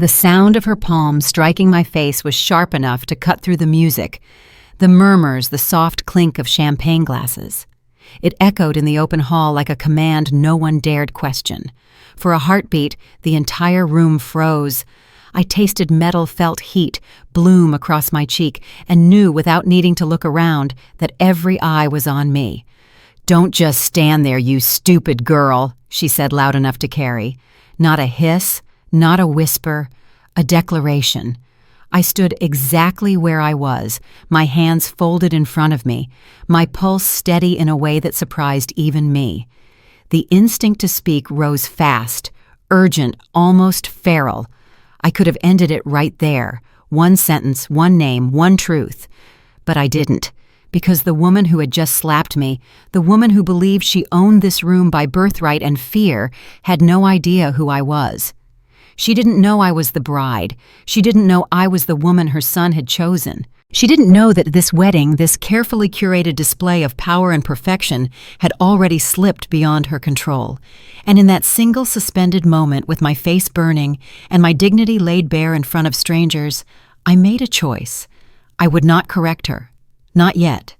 The sound of her palm striking my face was sharp enough to cut through the music, the murmurs, the soft clink of champagne glasses. It echoed in the open hall like a command no one dared question. For a heartbeat, the entire room froze. I tasted metal felt heat bloom across my cheek and knew without needing to look around that every eye was on me. "Don't just stand there, you stupid girl," she said loud enough to carry. Not a hiss, not a whisper, a declaration. I stood exactly where I was, my hands folded in front of me, my pulse steady in a way that surprised even me. The instinct to speak rose fast, urgent, almost feral. I could have ended it right there, one sentence, one name, one truth. But I didn't, because the woman who had just slapped me, the woman who believed she owned this room by birthright and fear, had no idea who I was. She didn't know I was the bride. She didn't know I was the woman her son had chosen. She didn't know that this wedding, this carefully curated display of power and perfection, had already slipped beyond her control. And in that single suspended moment, with my face burning and my dignity laid bare in front of strangers, I made a choice. I would not correct her. Not yet.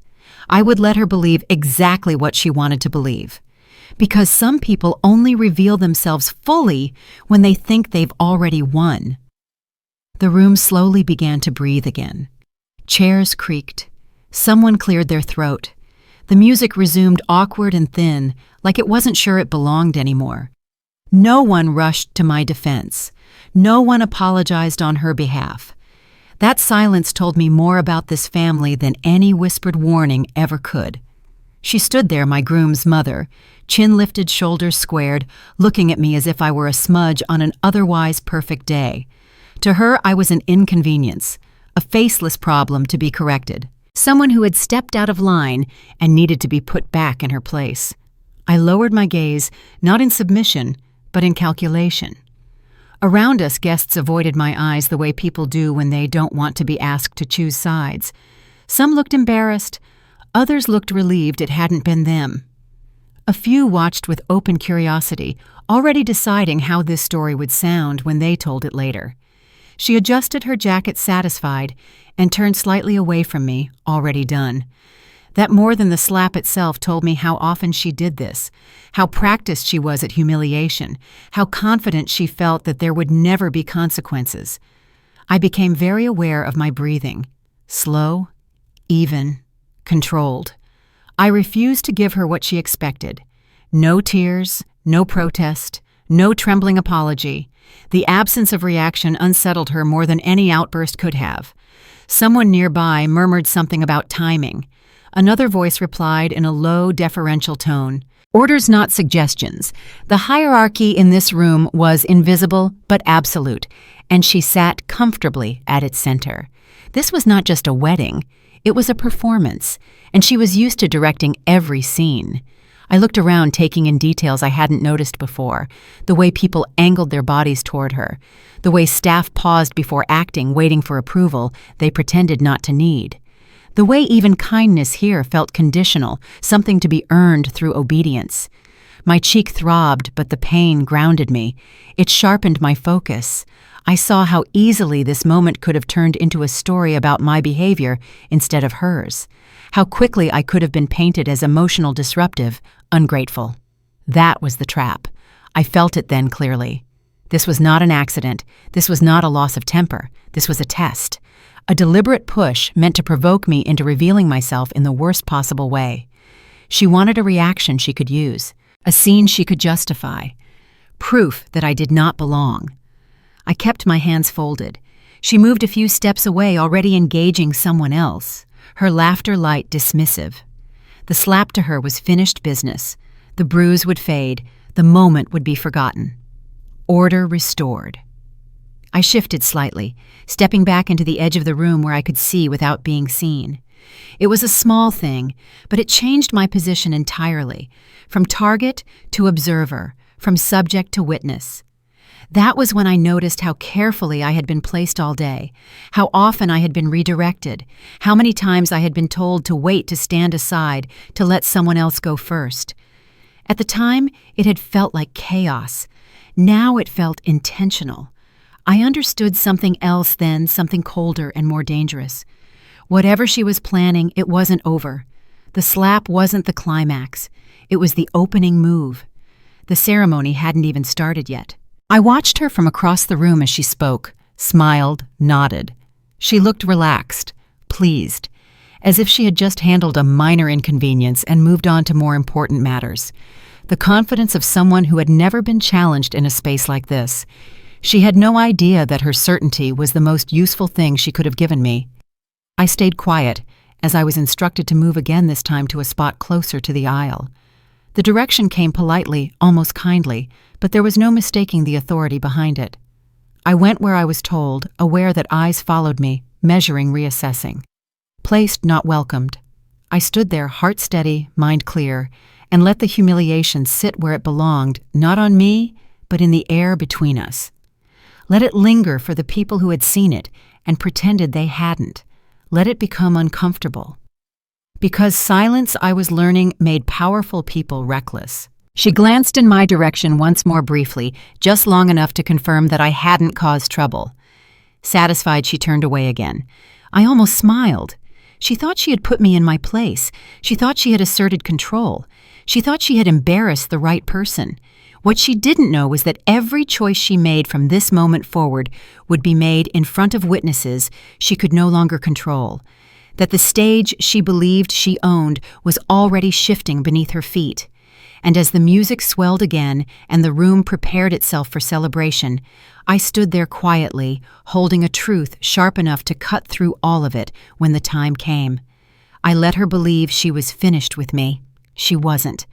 I would let her believe exactly what she wanted to believe. Because some people only reveal themselves fully when they think they've already won. The room slowly began to breathe again. Chairs creaked. Someone cleared their throat. The music resumed awkward and thin, like it wasn't sure it belonged anymore. No one rushed to my defense. No one apologized on her behalf. That silence told me more about this family than any whispered warning ever could. She stood there, my groom's mother, chin lifted, shoulders squared, looking at me as if I were a smudge on an otherwise perfect day. To her, I was an inconvenience, a faceless problem to be corrected, someone who had stepped out of line and needed to be put back in her place. I lowered my gaze, not in submission, but in calculation. Around us, guests avoided my eyes the way people do when they don't want to be asked to choose sides. Some looked embarrassed, others looked relieved it hadn't been them. A few watched with open curiosity, already deciding how this story would sound when they told it later. She adjusted her jacket satisfied and turned slightly away from me, already done. That more than the slap itself told me how often she did this, how practiced she was at humiliation, how confident she felt that there would never be consequences. I became very aware of my breathing, slow, even, controlled. I refused to give her what she expected. No tears, no protest, no trembling apology. The absence of reaction unsettled her more than any outburst could have. Someone nearby murmured something about timing. Another voice replied in a low, deferential tone. Orders, not suggestions. The hierarchy in this room was invisible but absolute, and she sat comfortably at its center. This was not just a wedding. It was a performance, and she was used to directing every scene. I looked around, taking in details I hadn't noticed before, the way people angled their bodies toward her, the way staff paused before acting, waiting for approval they pretended not to need, the way even kindness here felt conditional, something to be earned through obedience. My cheek throbbed, but the pain grounded me. It sharpened my focus. I saw how easily this moment could have turned into a story about my behavior instead of hers. How quickly I could have been painted as emotional disruptive, ungrateful. That was the trap. I felt it then clearly. This was not an accident. This was not a loss of temper. This was a test. A deliberate push meant to provoke me into revealing myself in the worst possible way. She wanted a reaction she could use, a scene she could justify, proof that I did not belong. I kept my hands folded. She moved a few steps away, already engaging someone else, her laughter light, dismissive. The slap to her was finished business. The bruise would fade. The moment would be forgotten. Order restored. I shifted slightly, stepping back into the edge of the room where I could see without being seen. It was a small thing, but it changed my position entirely, from target to observer, from subject to witness. That was when I noticed how carefully I had been placed all day, how often I had been redirected, how many times I had been told to wait, to stand aside, to let someone else go first. At the time, it had felt like chaos. Now it felt intentional. I understood something else then, something colder and more dangerous. Whatever she was planning, it wasn't over. The slap wasn't the climax. It was the opening move. The ceremony hadn't even started yet. I watched her from across the room as she spoke, smiled, nodded. She looked relaxed, pleased, as if she had just handled a minor inconvenience and moved on to more important matters. The confidence of someone who had never been challenged in a space like this. She had no idea that her certainty was the most useful thing she could have given me. I stayed quiet, as I was instructed to move again this time to a spot closer to the aisle. The direction came politely, almost kindly, but there was no mistaking the authority behind it. I went where I was told, aware that eyes followed me, measuring, reassessing. Placed, not welcomed. I stood there, heart steady, mind clear, and let the humiliation sit where it belonged, not on me, but in the air between us. Let it linger for the people who had seen it and pretended they hadn't. Let it become uncomfortable. Because silence, I was learning, made powerful people reckless. She glanced in my direction once more briefly, just long enough to confirm that I hadn't caused trouble. Satisfied, she turned away again. I almost smiled. She thought she had put me in my place. She thought she had asserted control. She thought she had embarrassed the right person. What she didn't know was that every choice she made from this moment forward would be made in front of witnesses she could no longer control. That the stage she believed she owned was already shifting beneath her feet. And as the music swelled again and the room prepared itself for celebration, I stood there quietly, holding a truth sharp enough to cut through all of it when the time came. I let her believe she was finished with me. She wasn't.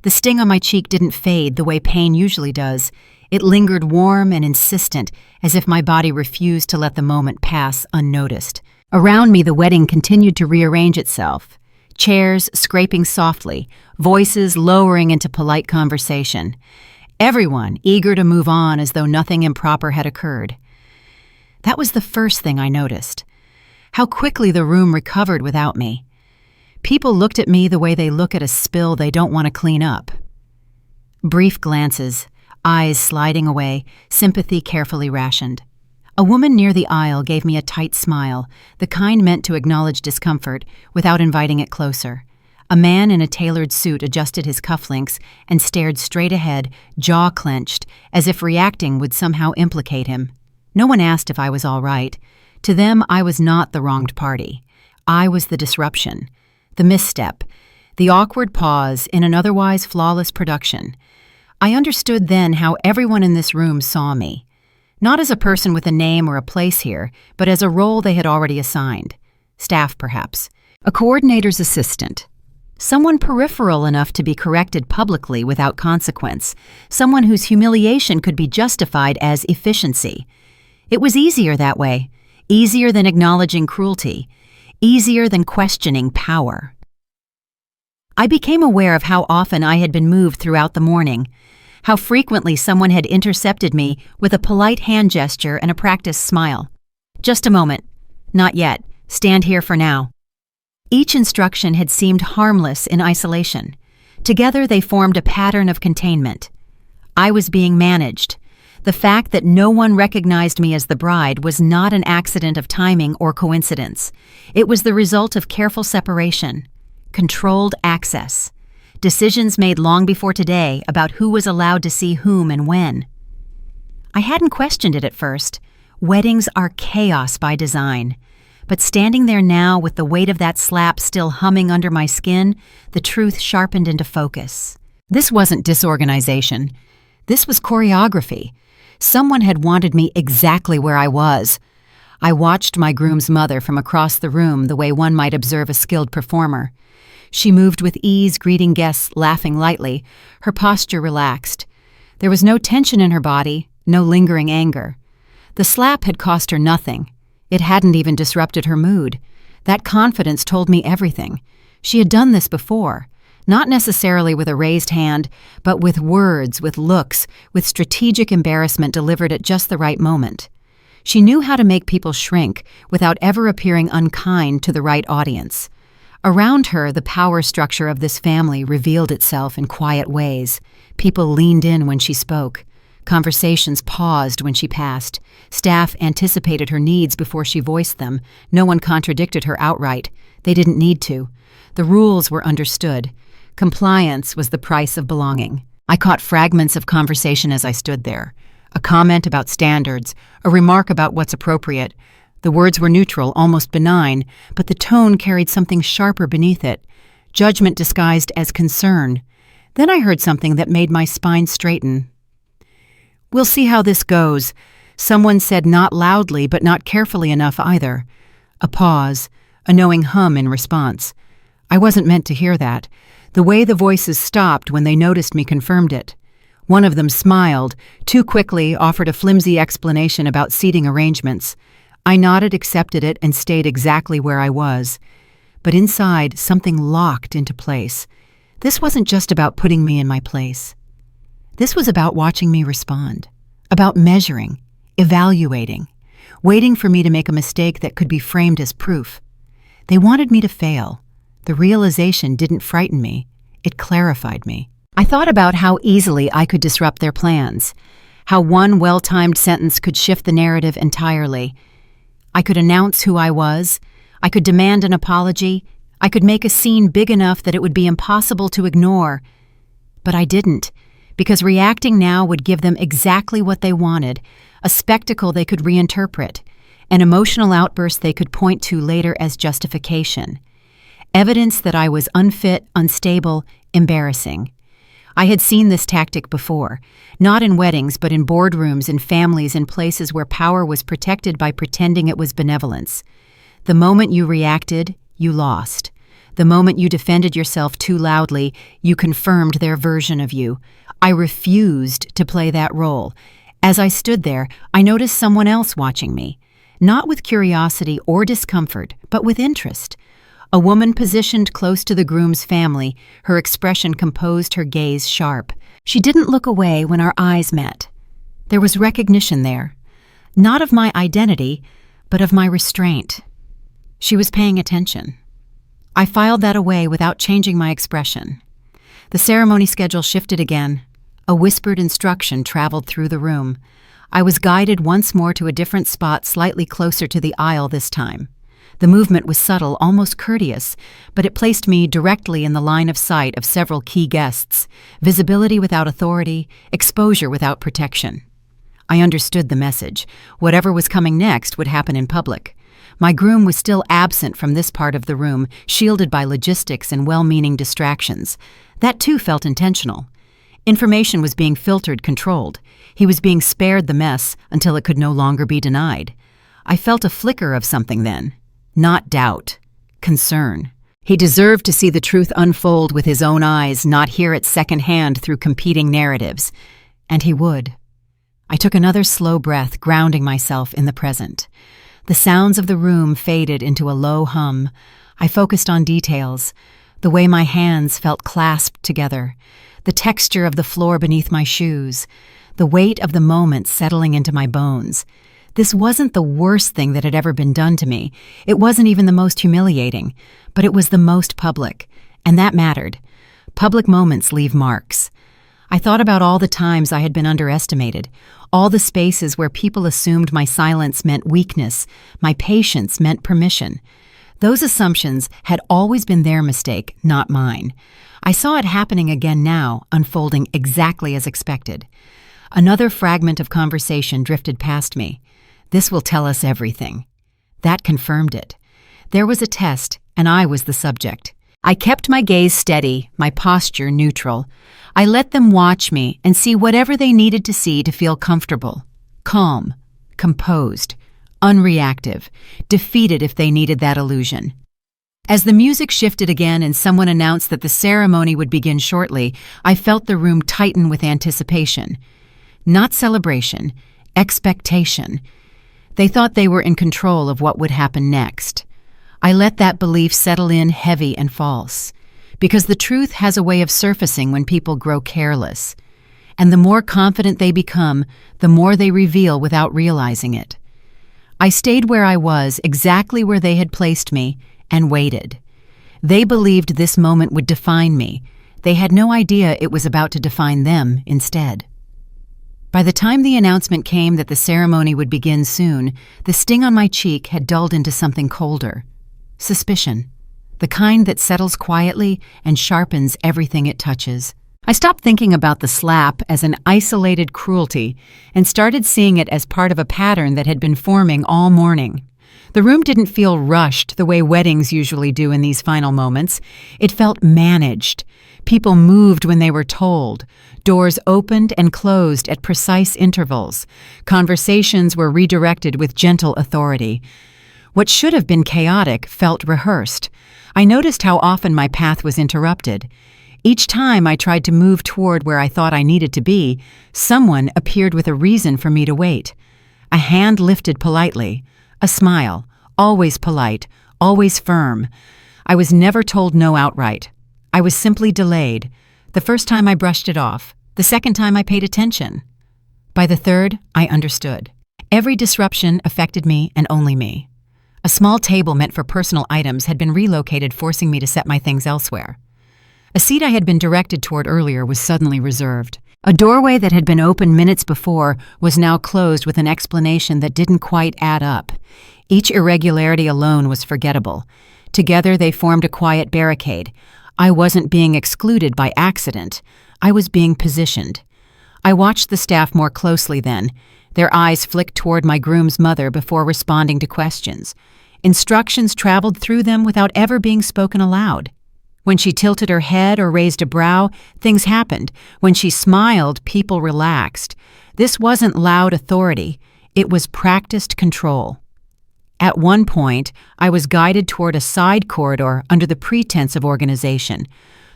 The sting on my cheek didn't fade the way pain usually does. It lingered warm and insistent, as if my body refused to let the moment pass unnoticed. Around me, the wedding continued to rearrange itself. Chairs scraping softly, voices lowering into polite conversation. Everyone eager to move on as though nothing improper had occurred. That was the first thing I noticed. How quickly the room recovered without me. People looked at me the way they look at a spill they don't want to clean up. Brief glances, eyes sliding away, sympathy carefully rationed. A woman near the aisle gave me a tight smile, the kind meant to acknowledge discomfort without inviting it closer. A man in a tailored suit adjusted his cufflinks and stared straight ahead, jaw clenched, as if reacting would somehow implicate him. No one asked if I was all right. To them, I was not the wronged party. I was the disruption, the misstep, the awkward pause in an otherwise flawless production. I understood then how everyone in this room saw me. Not as a person with a name or a place here, but as a role they had already assigned. Staff, perhaps. A coordinator's assistant. Someone peripheral enough to be corrected publicly without consequence. Someone whose humiliation could be justified as efficiency. It was easier that way. Easier than acknowledging cruelty. Easier than questioning power. I became aware of how often I had been moved throughout the morning. How frequently someone had intercepted me with a polite hand gesture and a practiced smile. Just a moment. Not yet. Stand here for now. Each instruction had seemed harmless in isolation. Together they formed a pattern of containment. I was being managed. The fact that no one recognized me as the bride was not an accident of timing or coincidence. It was the result of careful separation, controlled access. Decisions made long before today about who was allowed to see whom and when. I hadn't questioned it at first. Weddings are chaos by design. But standing there now with the weight of that slap still humming under my skin, the truth sharpened into focus. This wasn't disorganization. This was choreography. Someone had wanted me exactly where I was. I watched my groom's mother from across the room the way one might observe a skilled performer. She moved with ease, greeting guests, laughing lightly, her posture relaxed. There was no tension in her body, no lingering anger. The slap had cost her nothing. It hadn't even disrupted her mood. That confidence told me everything. She had done this before, not necessarily with a raised hand, but with words, with looks, with strategic embarrassment delivered at just the right moment. She knew how to make people shrink without ever appearing unkind to the right audience. Around her, the power structure of this family revealed itself in quiet ways. People leaned in when she spoke. Conversations paused when she passed. Staff anticipated her needs before she voiced them. No one contradicted her outright. They didn't need to. The rules were understood. Compliance was the price of belonging. I caught fragments of conversation as I stood there. A comment about standards, a remark about what's appropriate. The words were neutral, almost benign, but the tone carried something sharper beneath it. Judgment disguised as concern. Then I heard something that made my spine straighten. "We'll see how this goes," someone said, not loudly but not carefully enough either. A pause, a knowing hum in response. I wasn't meant to hear that. The way the voices stopped when they noticed me confirmed it. One of them smiled, too quickly offered a flimsy explanation about seating arrangements. I nodded, accepted it, and stayed exactly where I was. But inside, something locked into place. This wasn't just about putting me in my place. This was about watching me respond, about measuring, evaluating, waiting for me to make a mistake that could be framed as proof. They wanted me to fail. The realization didn't frighten me. It clarified me. I thought about how easily I could disrupt their plans, how one well-timed sentence could shift the narrative entirely. I could announce who I was. I could demand an apology. I could make a scene big enough that it would be impossible to ignore. But I didn't, because reacting now would give them exactly what they wanted, a spectacle they could reinterpret, an emotional outburst they could point to later as justification. Evidence that I was unfit, unstable, embarrassing. I had seen this tactic before, not in weddings but in boardrooms, in families, in places where power was protected by pretending it was benevolence. The moment you reacted, you lost. The moment you defended yourself too loudly, you confirmed their version of you. I refused to play that role. As I stood there, I noticed someone else watching me, not with curiosity or discomfort, but with interest. A woman positioned close to the groom's family, her expression composed, her gaze sharp. She didn't look away when our eyes met. There was recognition there, not of my identity, but of my restraint. She was paying attention. I filed that away without changing my expression. The ceremony schedule shifted again. A whispered instruction traveled through the room. I was guided once more to a different spot, slightly closer to the aisle this time. The movement was subtle, almost courteous, but it placed me directly in the line of sight of several key guests. Visibility without authority, exposure without protection. I understood the message. Whatever was coming next would happen in public. My groom was still absent from this part of the room, shielded by logistics and well-meaning distractions. That too felt intentional. Information was being filtered, controlled. He was being spared the mess until it could no longer be denied. I felt a flicker of something then. Not doubt, concern. He deserved to see the truth unfold with his own eyes, not hear it secondhand through competing narratives. And he would. I took another slow breath, grounding myself in the present. The sounds of the room faded into a low hum. I focused on details, the way my hands felt clasped together, the texture of the floor beneath my shoes, the weight of the moment settling into my bones. This wasn't the worst thing that had ever been done to me. It wasn't even the most humiliating, but it was the most public, and that mattered. Public moments leave marks. I thought about all the times I had been underestimated, all the spaces where people assumed my silence meant weakness, my patience meant permission. Those assumptions had always been their mistake, not mine. I saw it happening again now, unfolding exactly as expected. Another fragment of conversation drifted past me. This will tell us everything. That confirmed it. There was a test, and I was the subject. I kept my gaze steady, my posture neutral. I let them watch me and see whatever they needed to see to feel comfortable, calm, composed, unreactive, defeated if they needed that illusion. As the music shifted again and someone announced that the ceremony would begin shortly, I felt the room tighten with anticipation. Not celebration, expectation. They thought they were in control of what would happen next. I let that belief settle in heavy and false, because the truth has a way of surfacing when people grow careless. And the more confident they become, the more they reveal without realizing it. I stayed where I was, exactly where they had placed me, and waited. They believed this moment would define me. They had no idea it was about to define them instead. By the time the announcement came that the ceremony would begin soon, the sting on my cheek had dulled into something colder. Suspicion. The kind that settles quietly and sharpens everything it touches. I stopped thinking about the slap as an isolated cruelty and started seeing it as part of a pattern that had been forming all morning. The room didn't feel rushed the way weddings usually do in these final moments. It felt managed. People moved when they were told. Doors opened and closed at precise intervals. Conversations were redirected with gentle authority. What should have been chaotic felt rehearsed. I noticed how often my path was interrupted. Each time I tried to move toward where I thought I needed to be, someone appeared with a reason for me to wait. A hand lifted politely. A smile, always polite, always firm. I was never told no outright. I was simply delayed. The first time I brushed it off. The second time I paid attention. By the third, I understood. Every disruption affected me and only me. A small table meant for personal items had been relocated, forcing me to set my things elsewhere. A seat I had been directed toward earlier was suddenly reserved. A doorway that had been open minutes before was now closed with an explanation that didn't quite add up. Each irregularity alone was forgettable. Together they formed a quiet barricade. I wasn't being excluded by accident. I was being positioned. I watched the staff more closely then. Their eyes flicked toward my groom's mother before responding to questions. Instructions traveled through them without ever being spoken aloud. When she tilted her head or raised a brow, things happened. When she smiled, people relaxed. This wasn't loud authority. It was practiced control. At one point, I was guided toward a side corridor under the pretense of organization.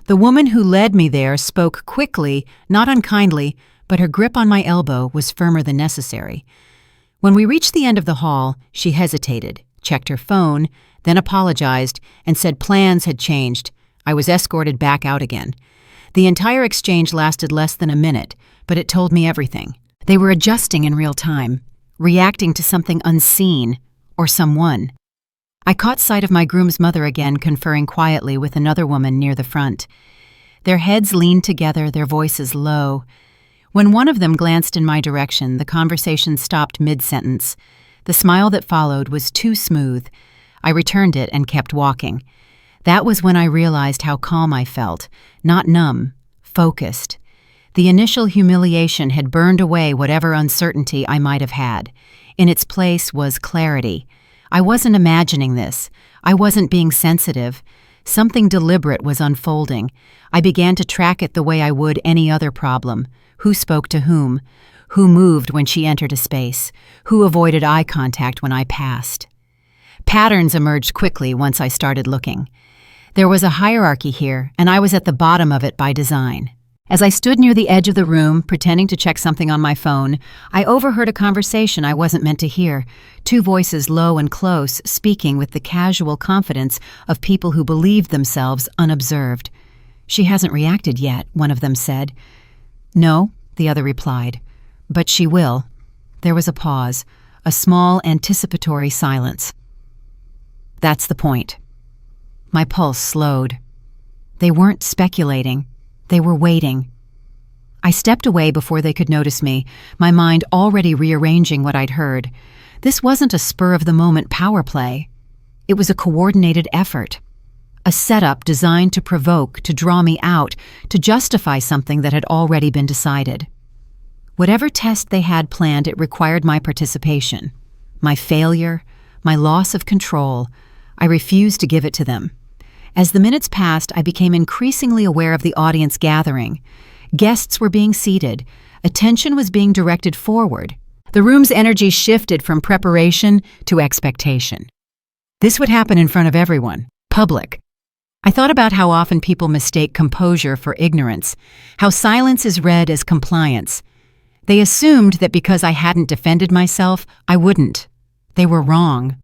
The woman who led me there spoke quickly, not unkindly, but her grip on my elbow was firmer than necessary. When we reached the end of the hall, she hesitated, checked her phone, then apologized, and said plans had changed. I was escorted back out again. The entire exchange lasted less than a minute, but it told me everything. They were adjusting in real time, reacting to something unseen, or someone. I caught sight of my groom's mother again, conferring quietly with another woman near the front. Their heads leaned together, their voices low. When one of them glanced in my direction, the conversation stopped mid-sentence. The smile that followed was too smooth. I returned it and kept walking. That was when I realized how calm I felt, not numb, focused. The initial humiliation had burned away whatever uncertainty I might have had. In its place was clarity. I wasn't imagining this. I wasn't being sensitive. Something deliberate was unfolding. I began to track it the way I would any other problem. Who spoke to whom? Who moved when she entered a space? Who avoided eye contact when I passed? Patterns emerged quickly once I started looking. There was a hierarchy here, and I was at the bottom of it by design. As I stood near the edge of the room, pretending to check something on my phone, I overheard a conversation I wasn't meant to hear. Two voices, low and close, speaking with the casual confidence of people who believed themselves unobserved. "She hasn't reacted yet," one of them said. "No," the other replied, "but she will." There was a pause, a small anticipatory silence. That's the point. My pulse slowed. They weren't speculating. They were waiting. I stepped away before they could notice me, my mind already rearranging what I'd heard. This wasn't a spur-of-the-moment power play. It was a coordinated effort. A setup designed to provoke, to draw me out, to justify something that had already been decided. Whatever test they had planned, it required my participation. My failure, my loss of control. I refused to give it to them. As the minutes passed, I became increasingly aware of the audience gathering. Guests were being seated. Attention was being directed forward. The room's energy shifted from preparation to expectation. This would happen in front of everyone, public. I thought about how often people mistake composure for ignorance, how silence is read as compliance. They assumed that because I hadn't defended myself, I wouldn't. They were wrong.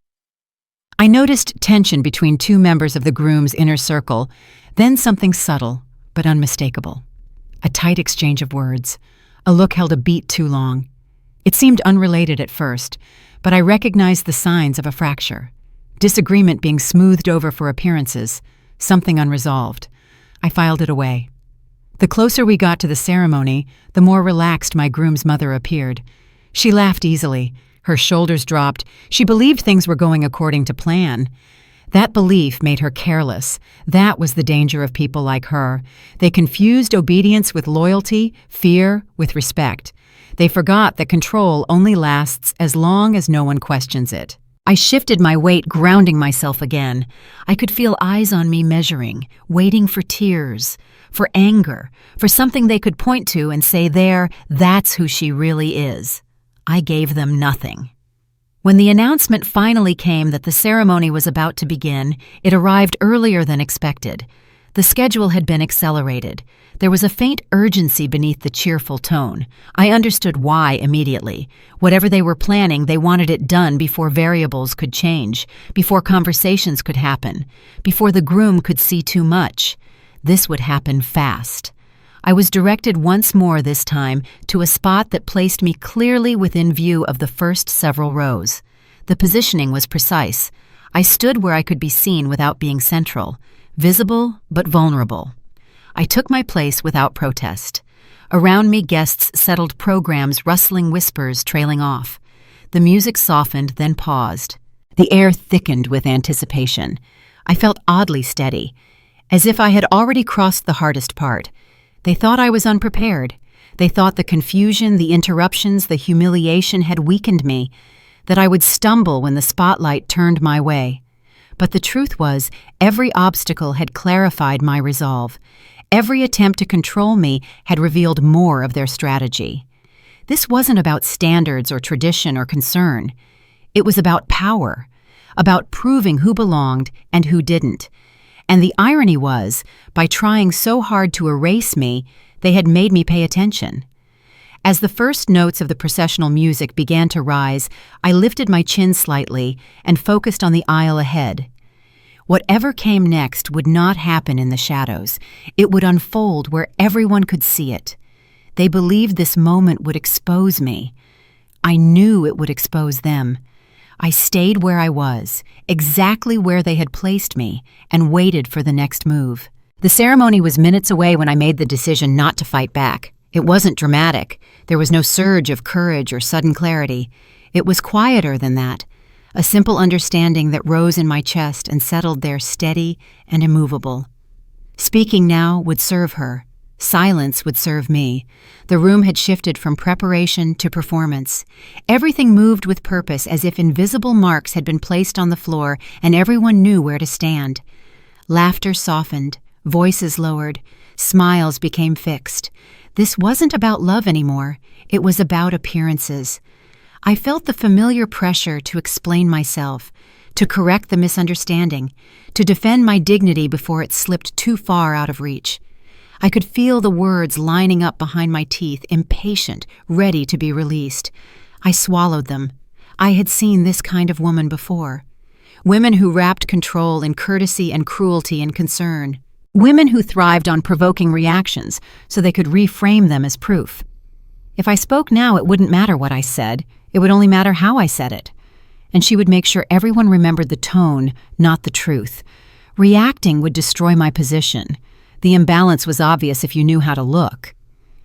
I noticed tension between two members of the groom's inner circle, then something subtle but unmistakable. A tight exchange of words. A look held a beat too long. It seemed unrelated at first, but I recognized the signs of a fracture. Disagreement being smoothed over for appearances, something unresolved. I filed it away. The closer we got to the ceremony, the more relaxed my groom's mother appeared. She laughed easily. Her shoulders dropped. She believed things were going according to plan. That belief made her careless. That was the danger of people like her. They confused obedience with loyalty, fear with respect. They forgot that control only lasts as long as no one questions it. I shifted my weight, grounding myself again. I could feel eyes on me measuring, waiting for tears, for anger, for something they could point to and say, that's who she really is. I gave them nothing. When the announcement finally came that the ceremony was about to begin, it arrived earlier than expected. The schedule had been accelerated. There was a faint urgency beneath the cheerful tone. I understood why immediately. Whatever they were planning, they wanted it done before variables could change, before conversations could happen, before the groom could see too much. This would happen fast. I was directed once more this time to a spot that placed me clearly within view of the first several rows. The positioning was precise. I stood where I could be seen without being central, visible but vulnerable. I took my place without protest. Around me, guests settled, programs, rustling whispers trailing off. The music softened, then paused. The air thickened with anticipation. I felt oddly steady, as if I had already crossed the hardest part. They thought I was unprepared. They thought the confusion, the interruptions, the humiliation had weakened me, that I would stumble when the spotlight turned my way. But the truth was, every obstacle had clarified my resolve. Every attempt to control me had revealed more of their strategy. This wasn't about standards or tradition or concern. It was about power, about proving who belonged and who didn't. And the irony was, by trying so hard to erase me, they had made me pay attention. As the first notes of the processional music began to rise, I lifted my chin slightly and focused on the aisle ahead. Whatever came next would not happen in the shadows. It would unfold where everyone could see it. They believed this moment would expose me. I knew it would expose them. I stayed where I was, exactly where they had placed me, and waited for the next move. The ceremony was minutes away when I made the decision not to fight back. It wasn't dramatic. There was no surge of courage or sudden clarity. It was quieter than that, a simple understanding that rose in my chest and settled there steady and immovable. Speaking now would serve her. Silence would serve me. The room had shifted from preparation to performance. Everything moved with purpose, as if invisible marks had been placed on the floor and everyone knew where to stand. Laughter softened, voices lowered, smiles became fixed. This wasn't about love anymore. It was about appearances. I felt the familiar pressure to explain myself, to correct the misunderstanding, to defend my dignity before it slipped too far out of reach. I could feel the words lining up behind my teeth, impatient, ready to be released. I swallowed them. I had seen this kind of woman before. Women who wrapped control in courtesy and cruelty and concern. Women who thrived on provoking reactions so they could reframe them as proof. If I spoke now, it wouldn't matter what I said. It would only matter how I said it. And she would make sure everyone remembered the tone, not the truth. Reacting would destroy my position. The imbalance was obvious if you knew how to look.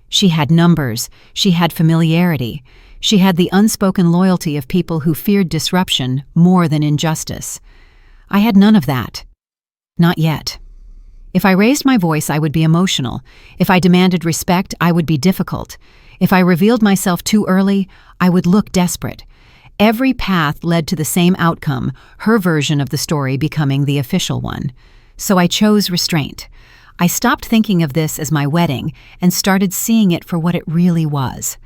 She had numbers. She had familiarity. She had the unspoken loyalty of people who feared disruption more than injustice. I had none of that. Not yet. If I raised my voice, I would be emotional. If I demanded respect, I would be difficult. If I revealed myself too early, I would look desperate. Every path led to the same outcome, her version of the story becoming the official one. So I chose restraint. I stopped thinking of this as my wedding and started seeing it for what it really was.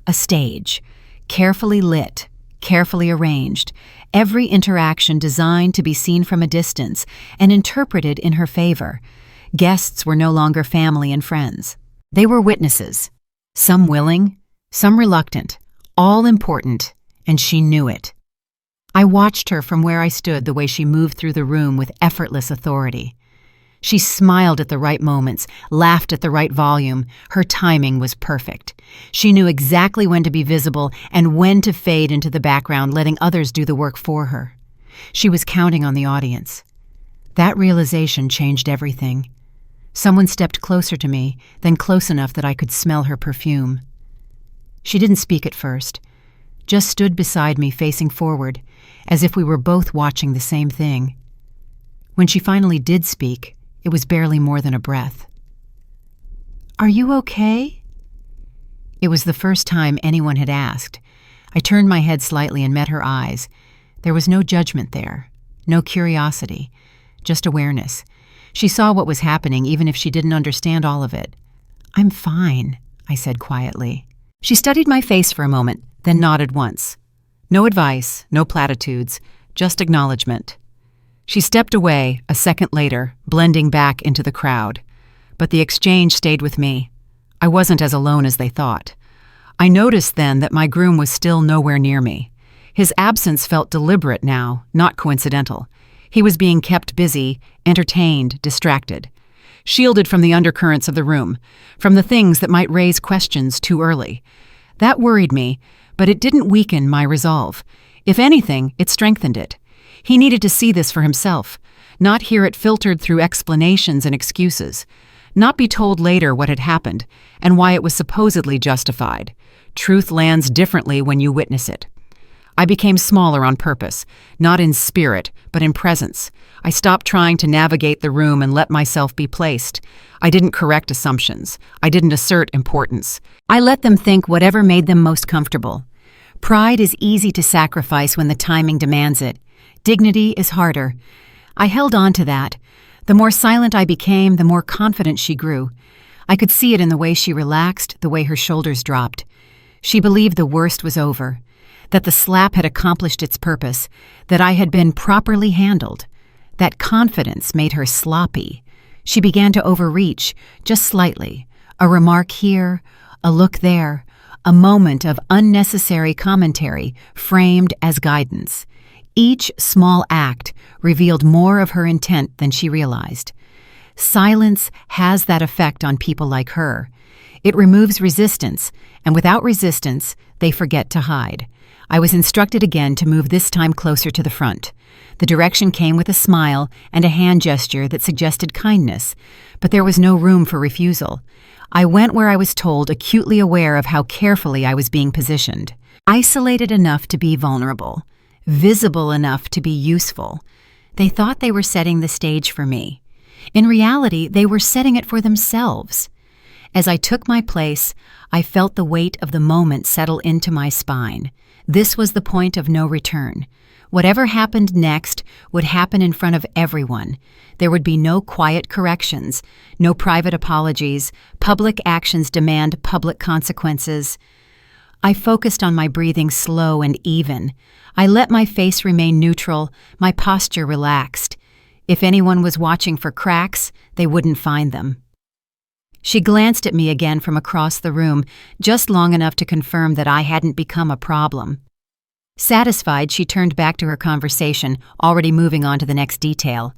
A stage, carefully lit, carefully arranged, every interaction designed to be seen from a distance and interpreted in her favor. Guests were no longer family and friends. They were witnesses, some willing, some reluctant, all important, and she knew it. I watched her from where I stood, the way she moved through the room with effortless authority. She smiled at the right moments, laughed at the right volume. Her timing was perfect. She knew exactly when to be visible and when to fade into the background, letting others do the work for her. She was counting on the audience. That realization changed everything. Someone stepped closer to me, then close enough that I could smell her perfume. She didn't speak at first, just stood beside me facing forward, as if we were both watching the same thing. When she finally did speak, it was barely more than a breath. "Are you okay?" It was the first time anyone had asked. I turned my head slightly and met her eyes. There was no judgment there, no curiosity, just awareness. She saw what was happening even if she didn't understand all of it. "I'm fine," I said quietly. She studied my face for a moment, then nodded once. No advice, no platitudes, just acknowledgement. She stepped away a second later, blending back into the crowd. But the exchange stayed with me. I wasn't as alone as they thought. I noticed then that my groom was still nowhere near me. His absence felt deliberate now, not coincidental. He was being kept busy, entertained, distracted, shielded from the undercurrents of the room, from the things that might raise questions too early. That worried me, but it didn't weaken my resolve. If anything, it strengthened it. He needed to see this for himself, not hear it filtered through explanations and excuses, not be told later what had happened and why it was supposedly justified. Truth lands differently when you witness it. I became smaller on purpose, not in spirit, but in presence. I stopped trying to navigate the room and let myself be placed. I didn't correct assumptions. I didn't assert importance. I let them think whatever made them most comfortable. Pride is easy to sacrifice when the timing demands it. Dignity is harder. I held on to that. The more silent I became, the more confident she grew. I could see it in the way she relaxed, the way her shoulders dropped. She believed the worst was over, that the slap had accomplished its purpose, that I had been properly handled. That confidence made her sloppy. She began to overreach, just slightly. A remark here, a look there, a moment of unnecessary commentary framed as guidance. Each small act revealed more of her intent than she realized. Silence has that effect on people like her. It removes resistance, and without resistance, they forget to hide. I was instructed again to move this time closer to the front. The direction came with a smile and a hand gesture that suggested kindness, but there was no room for refusal. I went where I was told, acutely aware of how carefully I was being positioned. Isolated enough to be vulnerable, visible enough to be useful. They thought they were setting the stage for me. In reality, they were setting it for themselves. As I took my place, I felt the weight of the moment settle into my spine. This was the point of no return. Whatever happened next would happen in front of everyone. There would be no quiet corrections, no private apologies. Public actions demand public consequences. I focused on my breathing slow and even. I let my face remain neutral, my posture relaxed. If anyone was watching for cracks, they wouldn't find them. She glanced at me again from across the room, just long enough to confirm that I hadn't become a problem. Satisfied, she turned back to her conversation, already moving on to the next detail.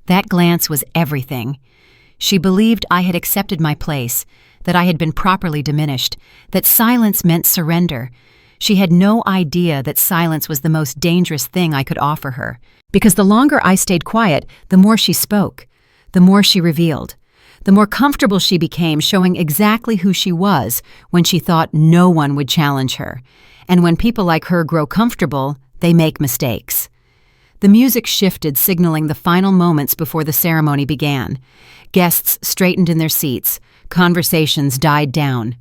That glance was everything. She believed I had accepted my place, that I had been properly diminished, that silence meant surrender. She had no idea that silence was the most dangerous thing I could offer her, because the longer I stayed quiet, the more she spoke, the more she revealed. The more comfortable she became showing exactly who she was when she thought no one would challenge her. And when people like her grow comfortable, they make mistakes. The music shifted, signaling the final moments before the ceremony began. Guests straightened in their seats. Conversations died down.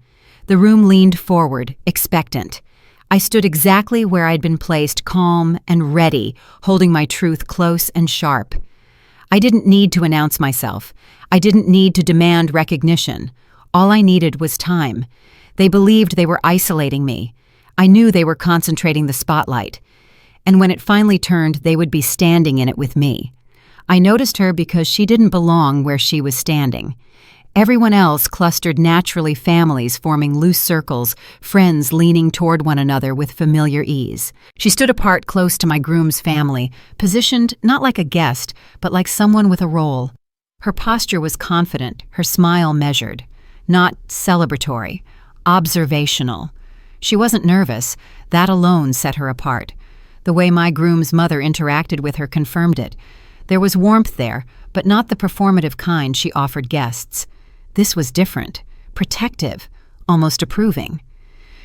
The room leaned forward, expectant. I stood exactly where I'd been placed, calm and ready, holding my truth close and sharp. I didn't need to announce myself. I didn't need to demand recognition. All I needed was time. They believed they were isolating me. I knew they were concentrating the spotlight. And when it finally turned, they would be standing in it with me. I noticed her because she didn't belong where she was standing. Everyone else clustered naturally, families forming loose circles, friends leaning toward one another with familiar ease. She stood apart close to my groom's family, positioned not like a guest, but like someone with a role. Her posture was confident, her smile measured, not celebratory, observational. She wasn't nervous. That alone set her apart. The way my groom's mother interacted with her confirmed it. There was warmth there, but not the performative kind she offered guests. This was different, protective, almost approving.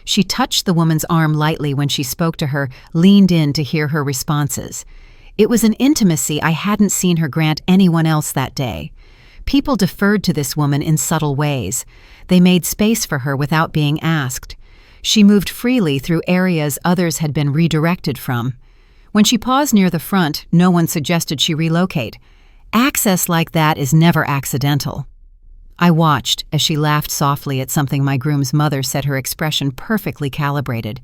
She touched the woman's arm lightly when she spoke to her, leaned in to hear her responses. It was an intimacy I hadn't seen her grant anyone else that day. People deferred to this woman in subtle ways. They made space for her without being asked. She moved freely through areas others had been redirected from. When she paused near the front, no one suggested she relocate. Access like that is never accidental. I watched as she laughed softly at something my groom's mother said, her expression perfectly calibrated.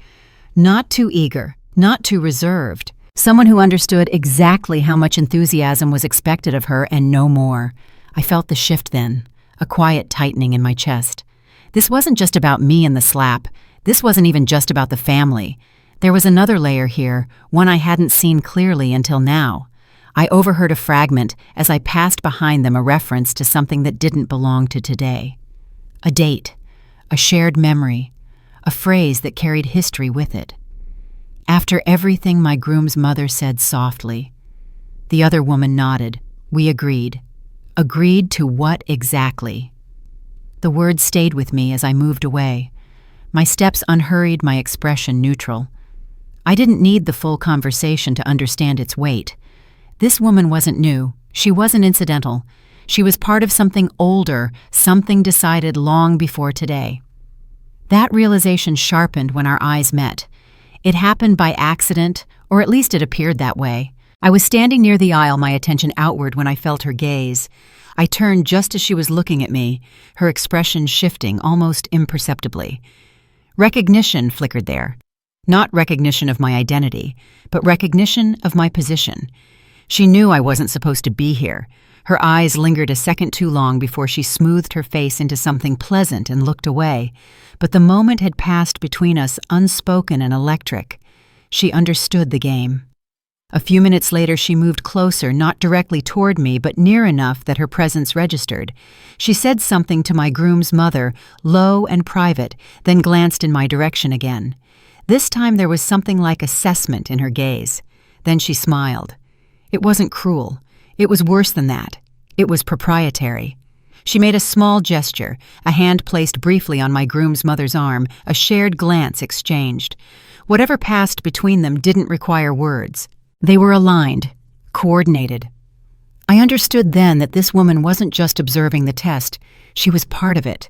Not too eager, not too reserved. Someone who understood exactly how much enthusiasm was expected of her and no more. I felt the shift then, a quiet tightening in my chest. This wasn't just about me and the SLAP. This wasn't even just about the family. There was another layer here, one I hadn't seen clearly until now. I overheard a fragment as I passed behind them, a reference to something that didn't belong to today. A date, a shared memory, a phrase that carried history with it. After everything my groom's mother said softly, the other woman nodded. We agreed. Agreed to what exactly? The words stayed with me as I moved away. My steps unhurried, my expression neutral. I didn't need the full conversation to understand its weight. This woman wasn't new. She wasn't incidental. She was part of something older, something decided long before today. That realization sharpened when our eyes met. It happened by accident, or at least it appeared that way. I was standing near the aisle, my attention outward, when I felt her gaze. I turned just as she was looking at me, her expression shifting almost imperceptibly. Recognition flickered there. Not recognition of my identity, but recognition of my position. She knew I wasn't supposed to be here. Her eyes lingered a second too long before she smoothed her face into something pleasant and looked away. But the moment had passed between us, unspoken and electric. She understood the game. A few minutes later, she moved closer, not directly toward me, but near enough that her presence registered. She said something to my groom's mother, low and private, then glanced in my direction again. This time there was something like assessment in her gaze. Then she smiled. It wasn't cruel. It was worse than that. It was proprietary. She made a small gesture, a hand placed briefly on my groom's mother's arm, a shared glance exchanged. Whatever passed between them didn't require words. They were aligned, coordinated. I understood then that this woman wasn't just observing the test, she was part of it.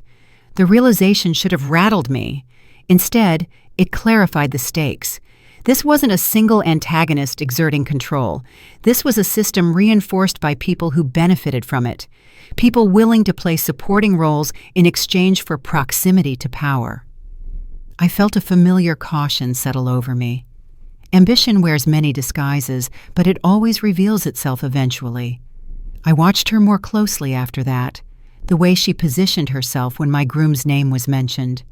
The realization should have rattled me. Instead, it clarified the stakes. This wasn't a single antagonist exerting control. This was a system reinforced by people who benefited from it, people willing to play supporting roles in exchange for proximity to power. I felt a familiar caution settle over me. Ambition wears many disguises, but it always reveals itself eventually. I watched her more closely after that, the way she positioned herself when my groom's name was mentioned,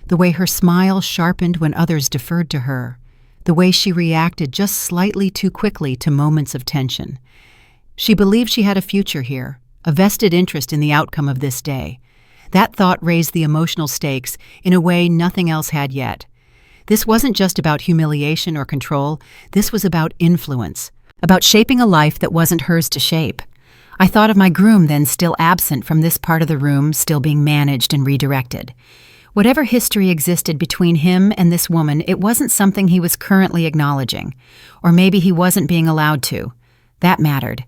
the way her smile sharpened when others deferred to her, the way she reacted just slightly too quickly to moments of tension. She believed she had a future here, a vested interest in the outcome of this day. That thought raised the emotional stakes in a way nothing else had yet. This wasn't just about humiliation or control. This was about influence, about shaping a life that wasn't hers to shape. I thought of my groom then, still absent from this part of the room, still being managed and redirected. Whatever history existed between him and this woman, it wasn't something he was currently acknowledging. Or maybe he wasn't being allowed to. That mattered.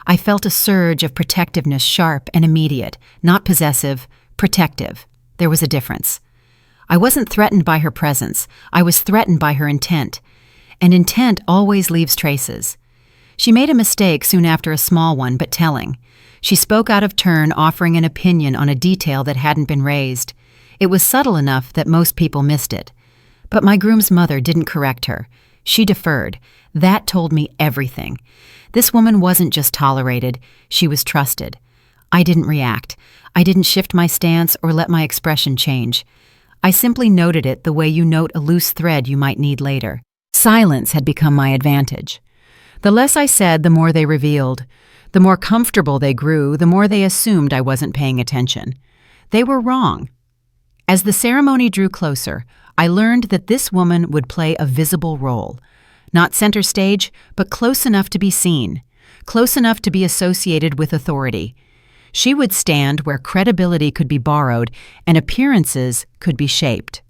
I felt a surge of protectiveness, sharp and immediate, not possessive, protective. There was a difference. I wasn't threatened by her presence. I was threatened by her intent. And intent always leaves traces. She made a mistake soon after, a small one, but telling. She spoke out of turn, offering an opinion on a detail that hadn't been raised. It was subtle enough that most people missed it. But my groom's mother didn't correct her. She deferred. That told me everything. This woman wasn't just tolerated, she was trusted. I didn't react. I didn't shift my stance or let my expression change. I simply noted it the way you note a loose thread you might need later. Silence had become my advantage. The less I said, the more they revealed. The more comfortable they grew, the more they assumed I wasn't paying attention. They were wrong. As the ceremony drew closer, I learned that this woman would play a visible role. Not center stage, but close enough to be seen. close enough to be associated with authority. She would stand where credibility could be borrowed and appearances could be shaped.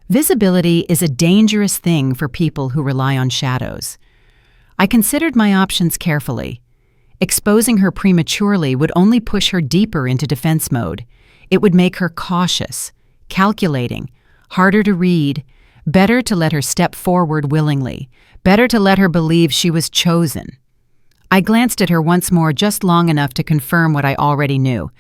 Visibility is a dangerous thing for people who rely on shadows. I considered my options carefully. Exposing her prematurely would only push her deeper into defense mode. It would make her cautious, calculating, harder to read. Better to let her step forward willingly. Better to let her believe she was chosen. I glanced at her once more, just long enough to confirm what I already knew.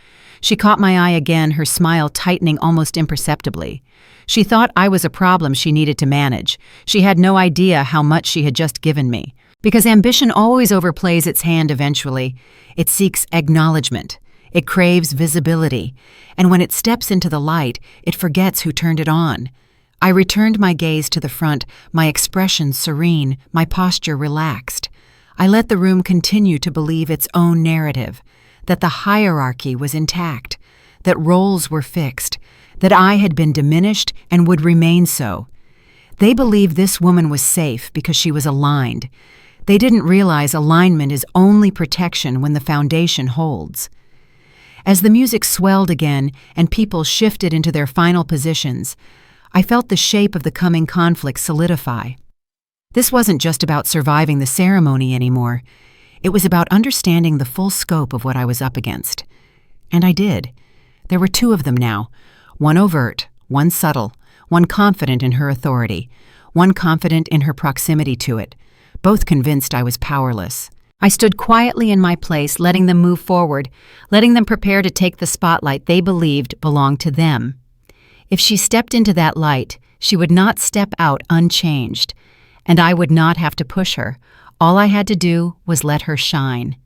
She caught my eye again, her smile tightening almost imperceptibly. She thought I was a problem she needed to manage. She had no idea how much she had just given me. Because ambition always overplays its hand eventually. It seeks acknowledgement. It craves visibility. And when it steps into the light, it forgets who turned it on. I returned my gaze to the front, my expression serene, my posture relaxed. I let the room continue to believe its own narrative, that the hierarchy was intact, that roles were fixed, that I had been diminished and would remain so. They believed this woman was safe because she was aligned. They didn't realize alignment is only protection when the foundation holds. As the music swelled again and people shifted into their final positions, I felt the shape of the coming conflict solidify. This wasn't just about surviving the ceremony anymore. It was about understanding the full scope of what I was up against. And I did. There were two of them now. One overt, one subtle, one confident in her authority, one confident in her proximity to it, both convinced I was powerless. I stood quietly in my place, letting them move forward, letting them prepare to take the spotlight they believed belonged to them. If she stepped into that light, she would not step out unchanged, and I would not have to push her. All I had to do was let her shine.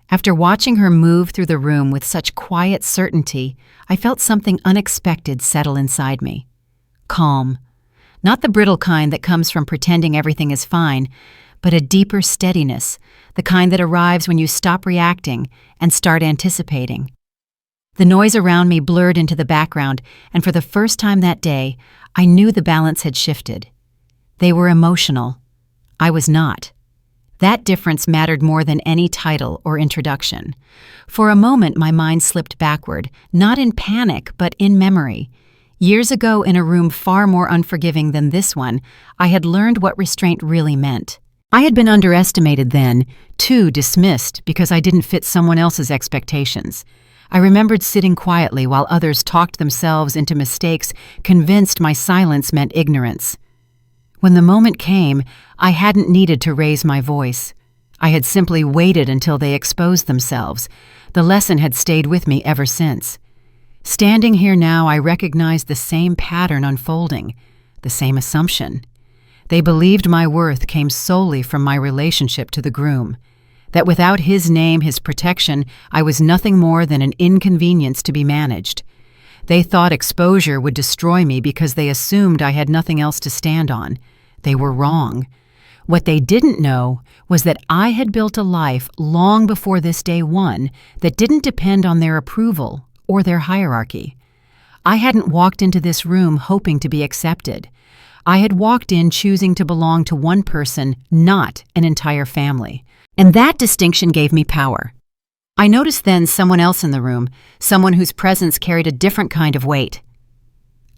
After watching her move through the room with such quiet certainty, I felt something unexpected settle inside me. Calm. Not the brittle kind that comes from pretending everything is fine, but a deeper steadiness, the kind that arrives when you stop reacting and start anticipating. The noise around me blurred into the background, and for the first time that day, I knew the balance had shifted. They were emotional. I was not. That difference mattered more than any title or introduction. For a moment, my mind slipped backward, not in panic, but in memory. Years ago, in a room far more unforgiving than this one, I had learned what restraint really meant. I had been underestimated then, too dismissed because I didn't fit someone else's expectations. I remembered sitting quietly while others talked themselves into mistakes, convinced my silence meant ignorance. When the moment came, I hadn't needed to raise my voice. I had simply waited until they exposed themselves. The lesson had stayed with me ever since. Standing here now, I recognized the same pattern unfolding, the same assumption. They believed my worth came solely from my relationship to the groom, that without his name, his protection, I was nothing more than an inconvenience to be managed. They thought exposure would destroy me because they assumed I had nothing else to stand on. They were wrong. What they didn't know was that I had built a life long before this day one that didn't depend on their approval or their hierarchy. I hadn't walked into this room hoping to be accepted. I had walked in choosing to belong to one person, not an entire family. And that distinction gave me power. I noticed then someone else in the room, someone whose presence carried a different kind of weight.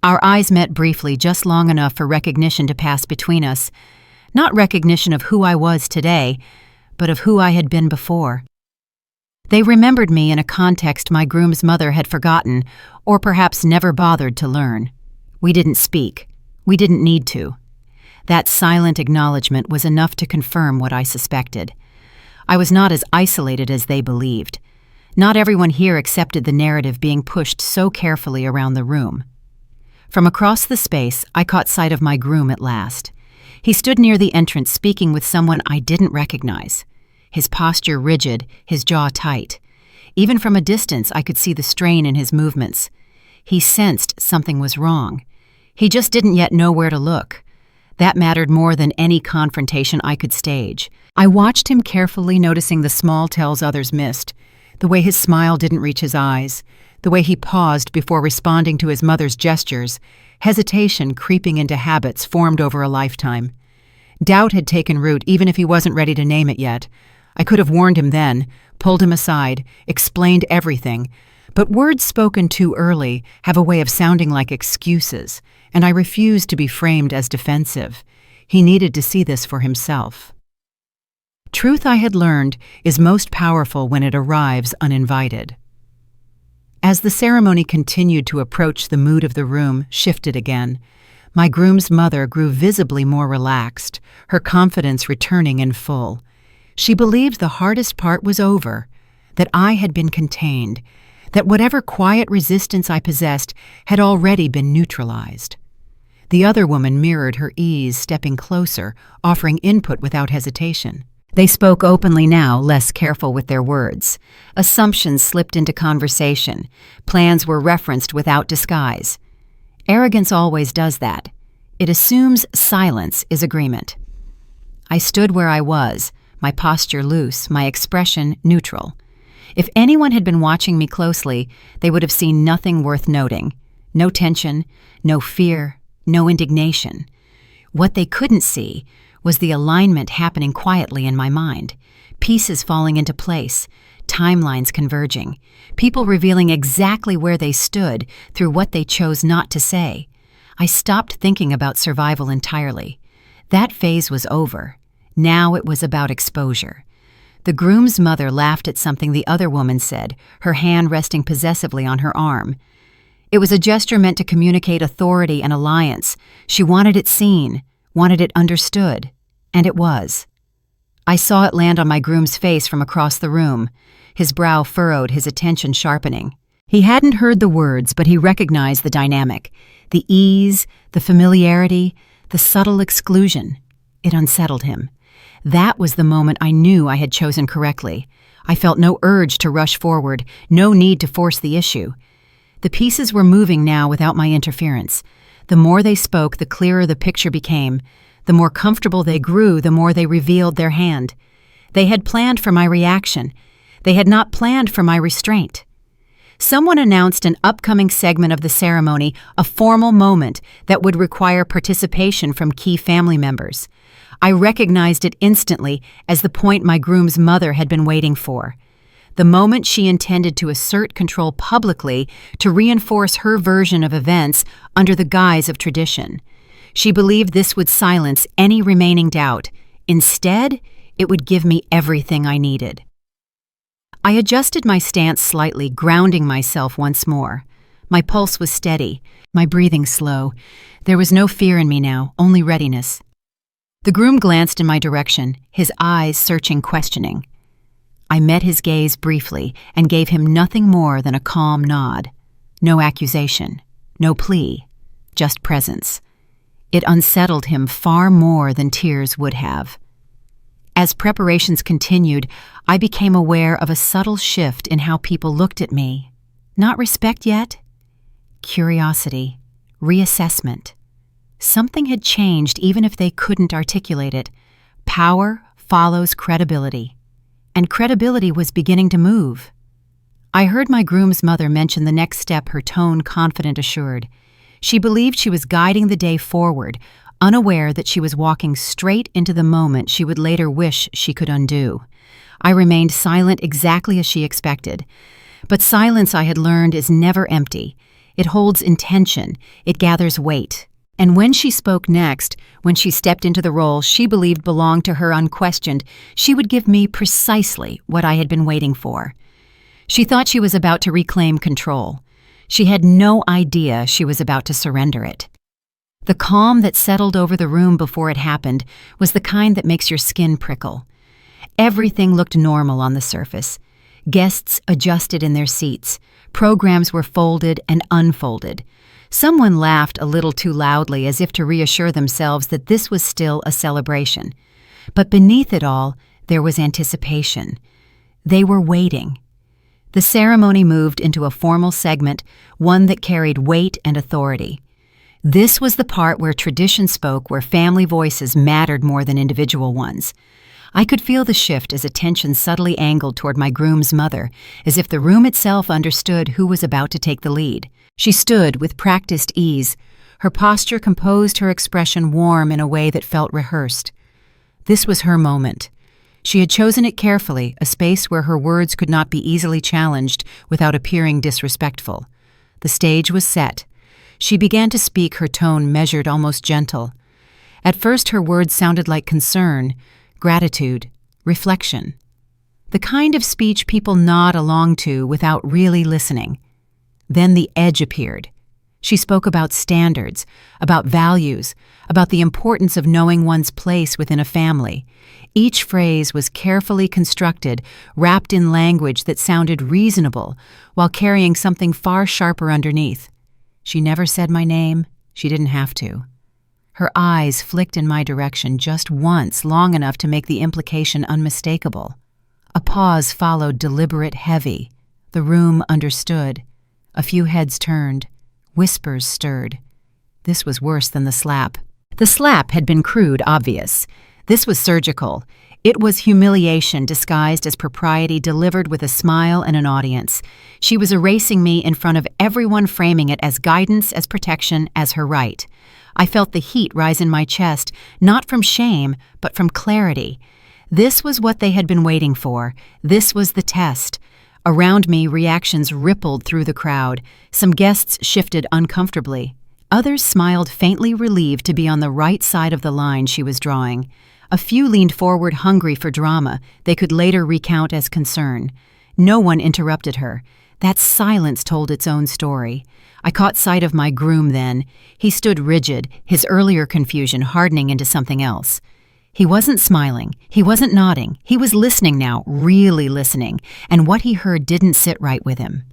Our eyes met briefly, just long enough for recognition to pass between us. Not recognition of who I was today, but of who I had been before. They remembered me in a context my groom's mother had forgotten, or perhaps never bothered to learn. We didn't speak. We didn't need to. That silent acknowledgement was enough to confirm what I suspected. I was not as isolated as they believed. Not everyone here accepted the narrative being pushed so carefully around the room. From across the space, I caught sight of my groom at last. He stood near the entrance speaking with someone I didn't recognize. His posture rigid, his jaw tight. Even from a distance, I could see the strain in his movements. He sensed something was wrong. He just didn't yet know where to look. That mattered more than any confrontation I could stage. I watched him carefully, noticing the small tells others missed, the way his smile didn't reach his eyes, the way he paused before responding to his mother's gestures, hesitation creeping into habits formed over a lifetime. Doubt had taken root even if he wasn't ready to name it yet. I could have warned him then, pulled him aside, explained everything, but words spoken too early have a way of sounding like excuses, and I refused to be framed as defensive. He needed to see this for himself. Truth, I had learned, is most powerful when it arrives uninvited. As the ceremony continued to approach, the mood of the room shifted again. My groom's mother grew visibly more relaxed, her confidence returning in full. She believed the hardest part was over, that I had been contained, that whatever quiet resistance I possessed had already been neutralized. The other woman mirrored her ease, stepping closer, offering input without hesitation. They spoke openly now, less careful with their words. Assumptions slipped into conversation. Plans were referenced without disguise. Arrogance always does that. It assumes silence is agreement. I stood where I was, my posture loose, my expression neutral. If anyone had been watching me closely, they would have seen nothing worth noting. No tension, no fear, no indignation. What they couldn't see was the alignment happening quietly in my mind, pieces falling into place, timelines converging, people revealing exactly where they stood through what they chose not to say. I stopped thinking about survival entirely. That phase was over. Now it was about exposure. The groom's mother laughed at something the other woman said, her hand resting possessively on her arm. It was a gesture meant to communicate authority and alliance. She wanted it seen, wanted it understood, and it was. I saw it land on my groom's face from across the room, his brow furrowed, his attention sharpening. He hadn't heard the words, but he recognized the dynamic, the ease, the familiarity, the subtle exclusion. It unsettled him. That was the moment I knew I had chosen correctly. I felt no urge to rush forward, no need to force the issue. The pieces were moving now without my interference. The more they spoke, the clearer the picture became. The more comfortable they grew, the more they revealed their hand. They had planned for my reaction. They had not planned for my restraint. Someone announced an upcoming segment of the ceremony, a formal moment that would require participation from key family members. I recognized it instantly as the point my groom's mother had been waiting for. The moment she intended to assert control publicly to reinforce her version of events under the guise of tradition. She believed this would silence any remaining doubt. Instead, it would give me everything I needed. I adjusted my stance slightly, grounding myself once more. My pulse was steady, my breathing slow. There was no fear in me now, only readiness. The groom glanced in my direction, his eyes searching, questioning. I met his gaze briefly and gave him nothing more than a calm nod. No accusation, no plea, just presence. It unsettled him far more than tears would have. As preparations continued, I became aware of a subtle shift in how people looked at me. Not respect yet. Curiosity, reassessment. Something had changed even if they couldn't articulate it. Power follows credibility. And credibility was beginning to move. I heard my groom's mother mention the next step, her tone confident, assured. She believed she was guiding the day forward, unaware that she was walking straight into the moment she would later wish she could undo. I remained silent exactly as she expected. But silence, I had learned, is never empty. It holds intention. It gathers weight. And when she spoke next, when she stepped into the role she believed belonged to her unquestioned, she would give me precisely what I had been waiting for. She thought she was about to reclaim control. She had no idea she was about to surrender it. The calm that settled over the room before it happened was the kind that makes your skin prickle. Everything looked normal on the surface. Guests adjusted in their seats. Programs were folded and unfolded. Someone laughed a little too loudly as if to reassure themselves that this was still a celebration. But beneath it all, there was anticipation. They were waiting. The ceremony moved into a formal segment, one that carried weight and authority. This was the part where tradition spoke, where family voices mattered more than individual ones. I could feel the shift as attention subtly angled toward my groom's mother, as if the room itself understood who was about to take the lead. She stood with practiced ease, her posture composed, her expression warm in a way that felt rehearsed. This was her moment. She had chosen it carefully, a space where her words could not be easily challenged without appearing disrespectful. The stage was set. She began to speak, her tone measured, almost gentle. At first her words sounded like concern, gratitude, reflection. The kind of speech people nod along to without really listening. Then the edge appeared. She spoke about standards, about values, about the importance of knowing one's place within a family. Each phrase was carefully constructed, wrapped in language that sounded reasonable, while carrying something far sharper underneath. She never said my name. She didn't have to. Her eyes flicked in my direction just once, long enough to make the implication unmistakable. A pause followed, deliberate, heavy. The room understood. A few heads turned. Whispers stirred. This was worse than the slap. The slap had been crude, obvious. This was surgical. It was humiliation disguised as propriety, delivered with a smile and an audience. She was erasing me in front of everyone, framing it as guidance, as protection, as her right. I felt the heat rise in my chest, not from shame, but from clarity. This was what they had been waiting for. This was the test. Around me, reactions rippled through the crowd. Some guests shifted uncomfortably. Others smiled, faintly relieved to be on the right side of the line she was drawing. A few leaned forward, hungry for drama they could later recount as concern. No one interrupted her. That silence told its own story. I caught sight of my groom then. He stood rigid, his earlier confusion hardening into something else. He wasn't smiling. He wasn't nodding. He was listening now, really listening, and what he heard didn't sit right with him.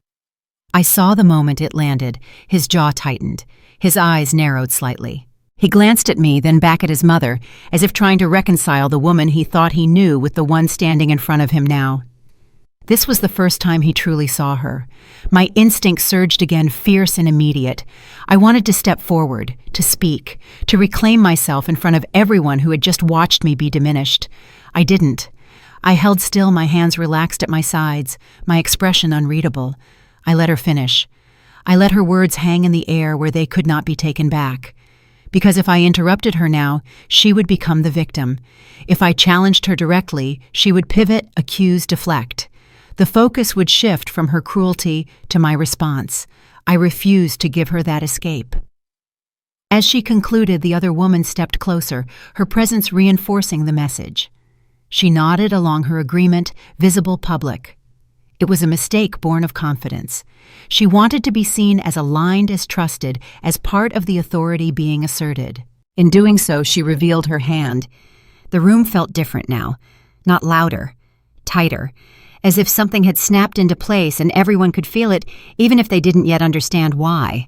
I saw the moment it landed. His jaw tightened. His eyes narrowed slightly. He glanced at me, then back at his mother, as if trying to reconcile the woman he thought he knew with the one standing in front of him now. This was the first time he truly saw her. My instinct surged again, fierce and immediate. I wanted to step forward, to speak, to reclaim myself in front of everyone who had just watched me be diminished. I didn't. I held still, my hands relaxed at my sides, my expression unreadable. I let her finish. I let her words hang in the air where they could not be taken back. Because if I interrupted her now, she would become the victim. If I challenged her directly, she would pivot, accuse, deflect. The focus would shift from her cruelty to my response. I refused to give her that escape. As she concluded, the other woman stepped closer, her presence reinforcing the message. She nodded along her agreement, visible, public. It was a mistake born of confidence. She wanted to be seen as aligned, as trusted, as part of the authority being asserted. In doing so, she revealed her hand. The room felt different now, not louder, tighter, as if something had snapped into place and everyone could feel it, even if they didn't yet understand why.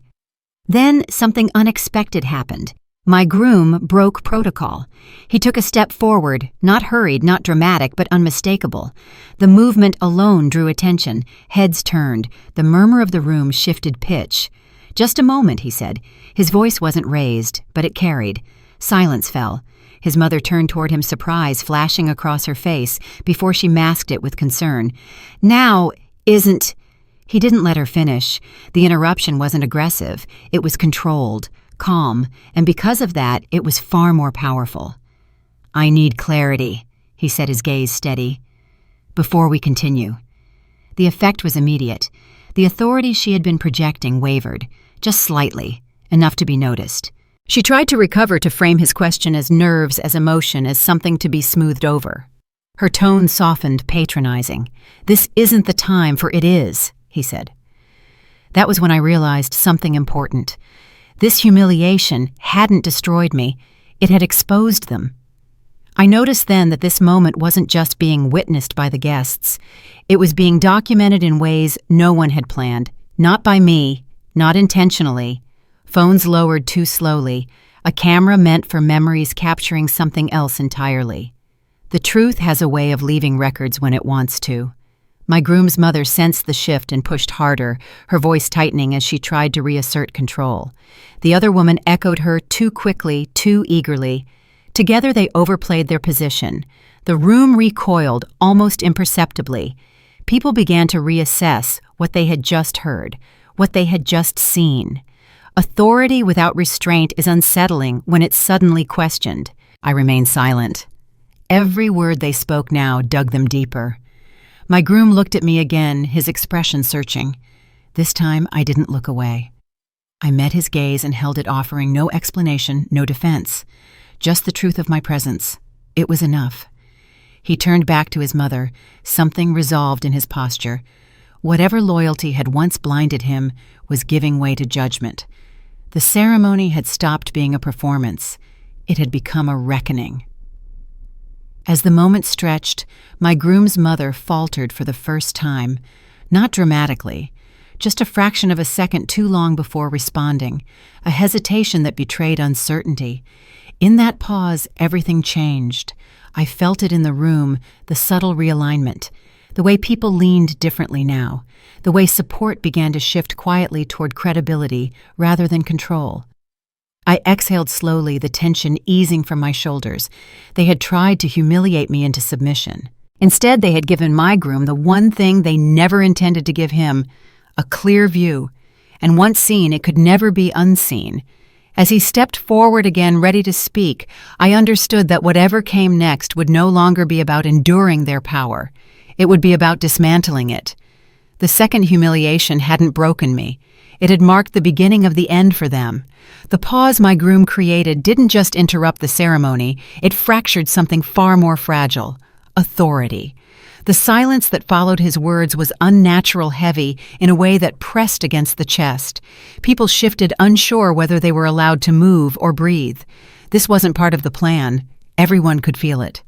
Then something unexpected happened. My groom broke protocol. He took a step forward, not hurried, not dramatic, but unmistakable. The movement alone drew attention. Heads turned. The murmur of the room shifted pitch. "Just a moment," he said. His voice wasn't raised, but it carried. Silence fell. His mother turned toward him, surprise flashing across her face before she masked it with concern. "Now isn't—" He didn't let her finish. The interruption wasn't aggressive. It was controlled, calm, and because of that, it was far more powerful. "I need clarity," he said, his gaze steady. "Before we continue." The effect was immediate. The authority she had been projecting wavered, just slightly, enough to be noticed. She tried to recover, to frame his question as nerves, as emotion, as something to be smoothed over. Her tone softened, patronizing. "This isn't the time, for it is," he said. That was when I realized something important. This humiliation hadn't destroyed me. It had exposed them. I noticed then that this moment wasn't just being witnessed by the guests. It was being documented in ways no one had planned. Not by me, not intentionally. Phones lowered too slowly, a camera meant for memories capturing something else entirely. The truth has a way of leaving records when it wants to. My groom's mother sensed the shift and pushed harder, her voice tightening as she tried to reassert control. The other woman echoed her too quickly, too eagerly. Together they overplayed their position. The room recoiled, almost imperceptibly. People began to reassess what they had just heard, what they had just seen. Authority without restraint is unsettling when it's suddenly questioned. I remained silent. Every word they spoke now dug them deeper. My groom looked at me again, his expression searching. This time I didn't look away. I met his gaze and held it, offering no explanation, no defense. Just the truth of my presence. It was enough. He turned back to his mother, something resolved in his posture. Whatever loyalty had once blinded him was giving way to judgment. The ceremony had stopped being a performance. It had become a reckoning. As the moment stretched, my groom's mother faltered for the first time, not dramatically, just a fraction of a second too long before responding, a hesitation that betrayed uncertainty. In that pause, everything changed. I felt it in the room, the subtle realignment, the way people leaned differently now, the way support began to shift quietly toward credibility rather than control. I exhaled slowly, the tension easing from my shoulders. They had tried to humiliate me into submission. Instead, they had given my groom the one thing they never intended to give him, a clear view, and once seen, it could never be unseen. As he stepped forward again, ready to speak, I understood that whatever came next would no longer be about enduring their power. It would be about dismantling it. The second humiliation hadn't broken me. It had marked the beginning of the end for them. The pause my groom created didn't just interrupt the ceremony, it fractured something far more fragile: authority. The silence that followed his words was unnatural heavy in a way that pressed against the chest. People shifted, unsure whether they were allowed to move or breathe. This wasn't part of the plan. Everyone could feel it.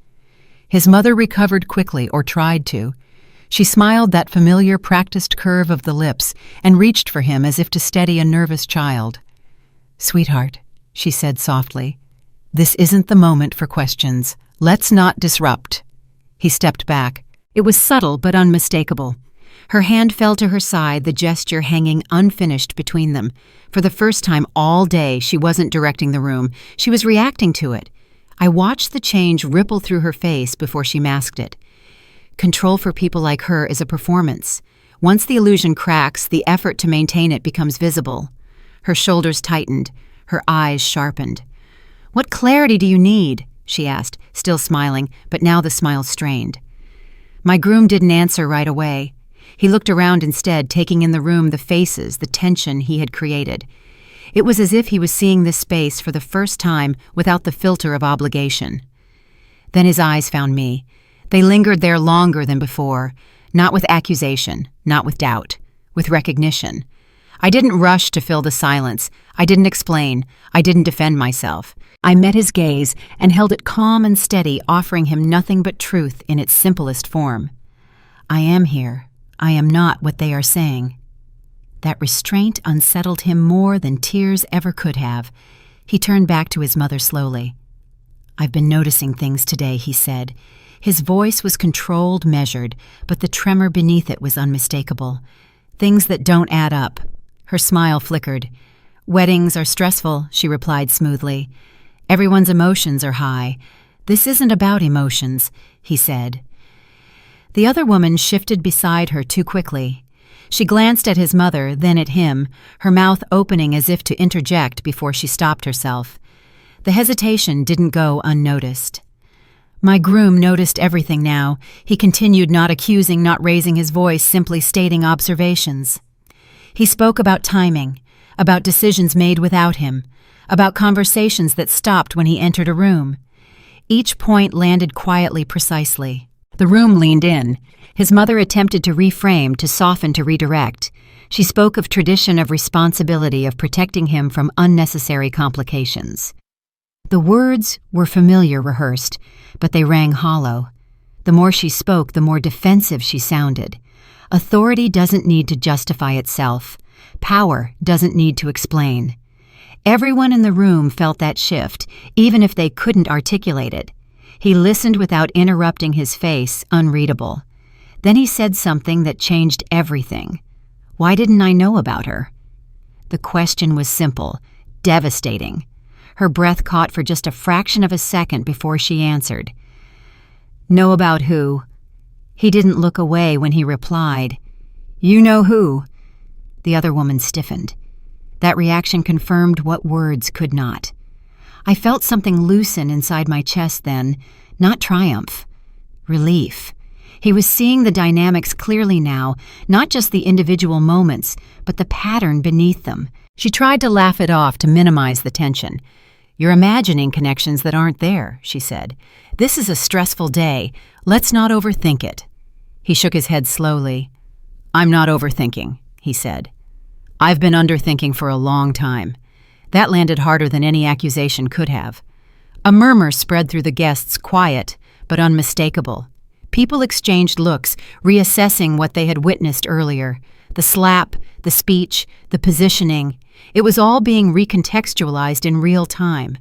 His mother recovered quickly, or tried to. She smiled, that familiar, practiced curve of the lips, and reached for him as if to steady a nervous child. "Sweetheart," she said softly, "this isn't the moment for questions. Let's not disrupt." He stepped back. It was subtle but unmistakable. Her hand fell to her side, the gesture hanging unfinished between them. For the first time all day, she wasn't directing the room. She was reacting to it. I watched the change ripple through her face before she masked it. Control for people like her is a performance. Once the illusion cracks, the effort to maintain it becomes visible. Her shoulders tightened, her eyes sharpened. "What clarity do you need?" she asked, still smiling, but now the smile strained. My groom didn't answer right away. He looked around instead, taking in the room, the faces, the tension he had created. It was as if he was seeing this space for the first time without the filter of obligation. Then his eyes found me. They lingered there longer than before, not with accusation, not with doubt, with recognition. I didn't rush to fill the silence. I didn't explain. I didn't defend myself. I met his gaze and held it calm and steady, offering him nothing but truth in its simplest form. "I am here. I am not what they are saying." That restraint unsettled him more than tears ever could have. He turned back to his mother slowly. "I've been noticing things today," he said. His voice was controlled, measured, but the tremor beneath it was unmistakable. "Things that don't add up." Her smile flickered. "Weddings are stressful," she replied smoothly. "Everyone's emotions are high. This isn't about emotions," he said. The other woman shifted beside her too quickly. She glanced at his mother, then at him, her mouth opening as if to interject before she stopped herself. The hesitation didn't go unnoticed. My groom noticed everything now. He continued, not accusing, not raising his voice, simply stating observations. He spoke about timing, about decisions made without him, about conversations that stopped when he entered a room. Each point landed quietly, precisely. The room leaned in. His mother attempted to reframe, to soften, to redirect. She spoke of tradition, of responsibility, of protecting him from unnecessary complications. The words were familiar, rehearsed, but they rang hollow. The more she spoke, the more defensive she sounded. Authority doesn't need to justify itself. Power doesn't need to explain. Everyone in the room felt that shift, even if they couldn't articulate it. He listened without interrupting, his face unreadable. Then he said something that changed everything. Why didn't I know about her? The question was simple, devastating. Her breath caught for just a fraction of a second before she answered. "Know about who?" He didn't look away when he replied. "You know who." The other woman stiffened. That reaction confirmed what words could not. I felt something loosen inside my chest then, Not triumph. Relief. He was seeing the dynamics clearly now, not just the individual moments, but the pattern beneath them. She tried to laugh it off to minimize the tension. "You're imagining connections that aren't there," she said. "This is a stressful day. Let's not overthink it." He shook his head slowly. "I'm not overthinking," he said. "I've been underthinking for a long time." That landed harder than any accusation could have. A murmur spread through the guests, quiet but unmistakable. People exchanged looks, reassessing what they had witnessed earlier. The slap, the speech, the positioning. It was all being recontextualized in real time.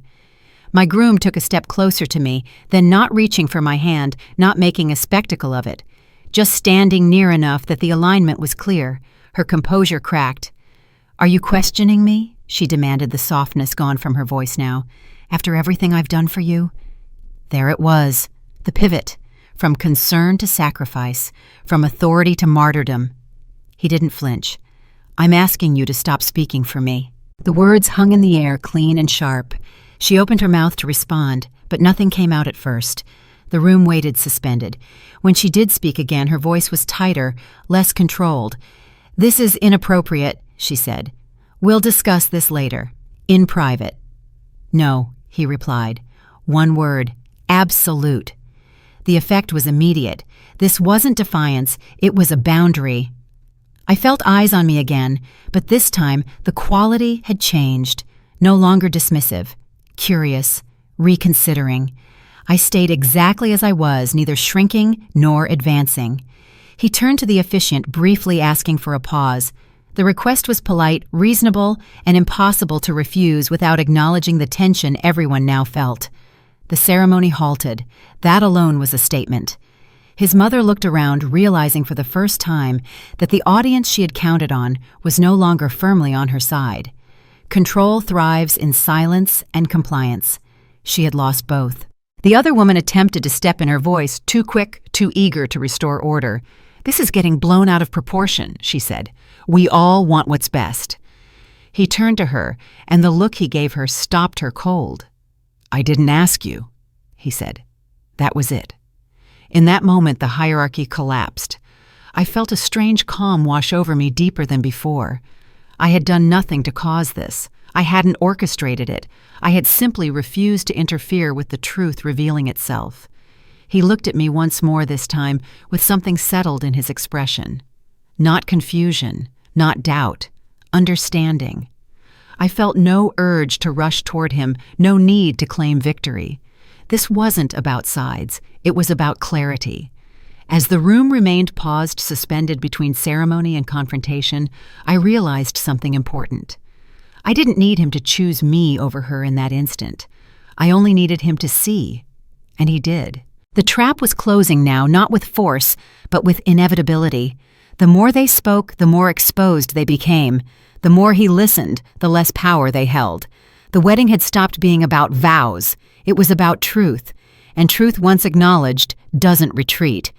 My groom took a step closer to me, then not reaching for my hand, not making a spectacle of it. Just standing near enough that the alignment was clear. Her composure cracked. "Are you questioning me?" she demanded, the softness gone from her voice now. "After everything I've done for you?" There it was, the pivot, from concern to sacrifice, from authority to martyrdom. He didn't flinch. "I'm asking you to stop speaking for me." The words hung in the air, clean and sharp. She opened her mouth to respond, but nothing came out at first. The room waited suspended. When she did speak again, her voice was tighter, less controlled. "This is inappropriate," she said. "We'll discuss this later, in private." "No," he replied. One word, absolute. The effect was immediate. This wasn't defiance, it was a boundary. I felt eyes on me again, but this time the quality had changed. No longer dismissive, curious, reconsidering. I stayed exactly as I was, neither shrinking nor advancing. He turned to the officiant, briefly asking for a pause. The request was polite, reasonable, and impossible to refuse without acknowledging the tension everyone now felt. The ceremony halted. That alone was a statement. His mother looked around, realizing for the first time that the audience she had counted on was no longer firmly on her side. Control thrives in silence and compliance. She had lost both. The other woman attempted to step in, her voice too quick, too eager to restore order. "This is getting blown out of proportion," she said. "We all want what's best." He turned to her, and the look he gave her stopped her cold. "I didn't ask you," he said. That was it. In that moment, the hierarchy collapsed. I felt a strange calm wash over me, deeper than before. I had done nothing to cause this. I hadn't orchestrated it. I had simply refused to interfere with the truth revealing itself. He looked at me once more this time with something settled in his expression. Not confusion, not doubt, understanding. I felt no urge to rush toward him, no need to claim victory. This wasn't about sides, it was about clarity. As the room remained paused, suspended between ceremony and confrontation, I realized something important. I didn't need him to choose me over her in that instant. I only needed him to see, and he did. The trap was closing now, not with force, but with inevitability. The more they spoke, the more exposed they became. The more he listened, the less power they held. The wedding had stopped being about vows. It was about truth, and truth once acknowledged doesn't retreat.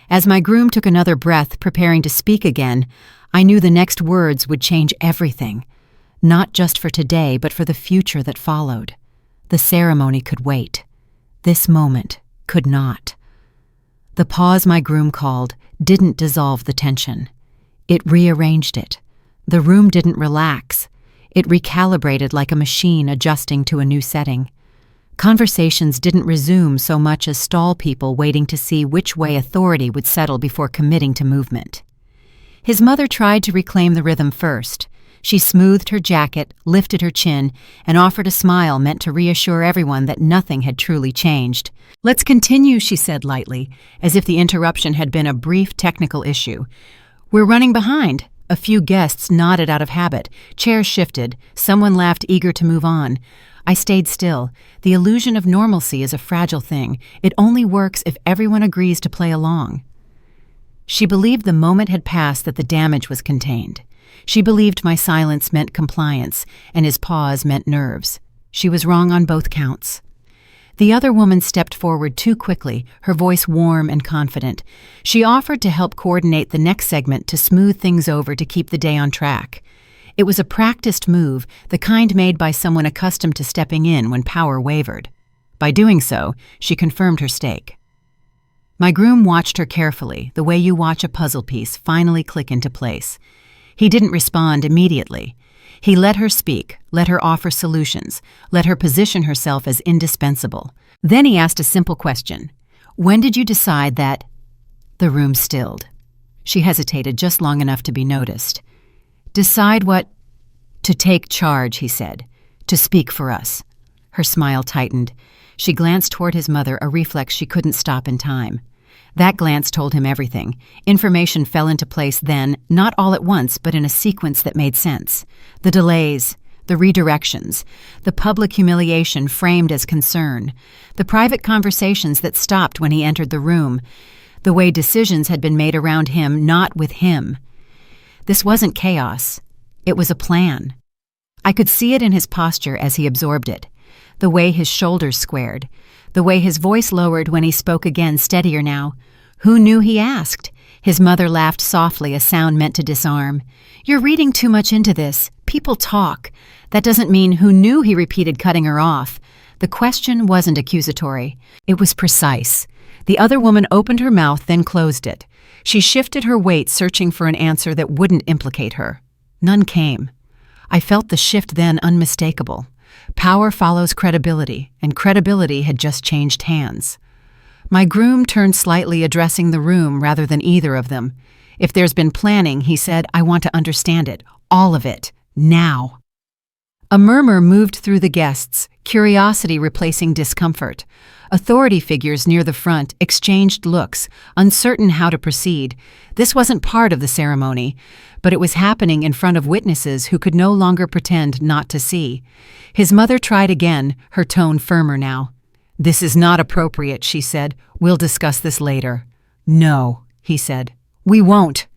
As my groom took another breath, preparing to speak again, I knew the next words would change everything. Not just for today, but for the future that followed. The ceremony could wait. This moment could not. The pause my groom called didn't dissolve the tension. It rearranged it. The room didn't relax. It recalibrated like a machine adjusting to a new setting. Conversations didn't resume so much as stall people waiting to see which way authority would settle before committing to movement. His mother tried to reclaim the rhythm first. She smoothed her jacket, lifted her chin, and offered a smile meant to reassure everyone that nothing had truly changed. "Let's continue," she said lightly, as if the interruption had been a brief technical issue. "We're running behind." A few guests nodded out of habit. Chairs shifted. Someone laughed, eager to move on. I stayed still. The illusion of normalcy is a fragile thing. It only works if everyone agrees to play along. She believed the moment had passed, that the damage was contained. She believed my silence meant compliance, and his pause meant nerves. She was wrong on both counts. The other woman stepped forward too quickly, her voice warm and confident. She offered to help coordinate the next segment, to smooth things over, to keep the day on track. It was a practiced move, the kind made by someone accustomed to stepping in when power wavered. By doing so, she confirmed her stake. My groom watched her carefully, the way you watch a puzzle piece finally click into place. He didn't respond immediately. He let her speak, let her offer solutions, let her position herself as indispensable. Then he asked a simple question. When did you decide that? The room stilled. She hesitated just long enough to be noticed. Decide what? To take charge, he said. To speak for us. Her smile tightened. She glanced toward his mother, a reflex she couldn't stop in time. That glance told him everything. Information fell into place then, not all at once, but in a sequence that made sense. The delays, the redirections, the public humiliation framed as concern, the private conversations that stopped when he entered the room, the way decisions had been made around him, not with him. This wasn't chaos. It was a plan. I could see it in his posture as he absorbed it, the way his shoulders squared, the way his voice lowered when he spoke again, steadier now. Who knew he asked? His mother laughed softly, a sound meant to disarm. You're reading too much into this. People talk. That doesn't mean who knew, he repeated, cutting her off. The question wasn't accusatory. It was precise. The other woman opened her mouth, then closed it. She shifted her weight, searching for an answer that wouldn't implicate her. None came. I felt the shift then unmistakable. Power follows credibility, and credibility had just changed hands. My groom turned slightly, addressing the room rather than either of them. If there's been planning, he said, I want to understand it. All of it. Now. A murmur moved through the guests, curiosity replacing discomfort. Authority figures near the front exchanged looks, uncertain how to proceed. This wasn't part of the ceremony, but it was happening in front of witnesses who could no longer pretend not to see. His mother tried again, her tone firmer now. This is not appropriate, she said. We'll discuss this later. No, he said. We won't.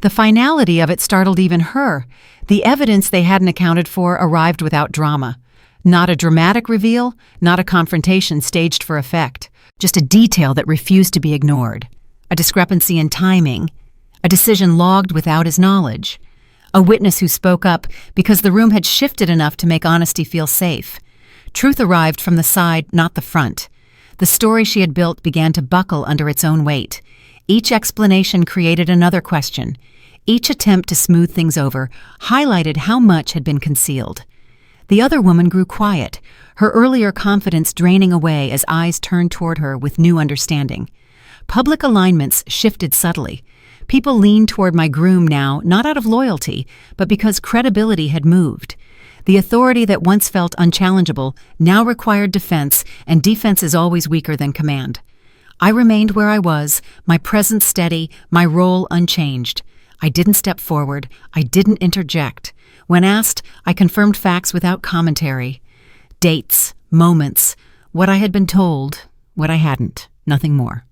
The finality of it startled even her. The evidence they hadn't accounted for arrived without drama. Not a dramatic reveal, not a confrontation staged for effect. Just a detail that refused to be ignored. A discrepancy in timing. A decision logged without his knowledge. A witness who spoke up because the room had shifted enough to make honesty feel safe. Truth arrived from the side, not the front. The story she had built began to buckle under its own weight. Each explanation created another question. Each attempt to smooth things over highlighted how much had been concealed. The other woman grew quiet, her earlier confidence draining away as eyes turned toward her with new understanding. Public alignments shifted subtly. People leaned toward my groom now, not out of loyalty, but because credibility had moved. The authority that once felt unchallengeable now required defense, and defense is always weaker than command. I remained where I was, my presence steady, my role unchanged. I didn't step forward. I didn't interject. When asked, I confirmed facts without commentary. Dates, moments, what I had been told, what I hadn't, nothing more.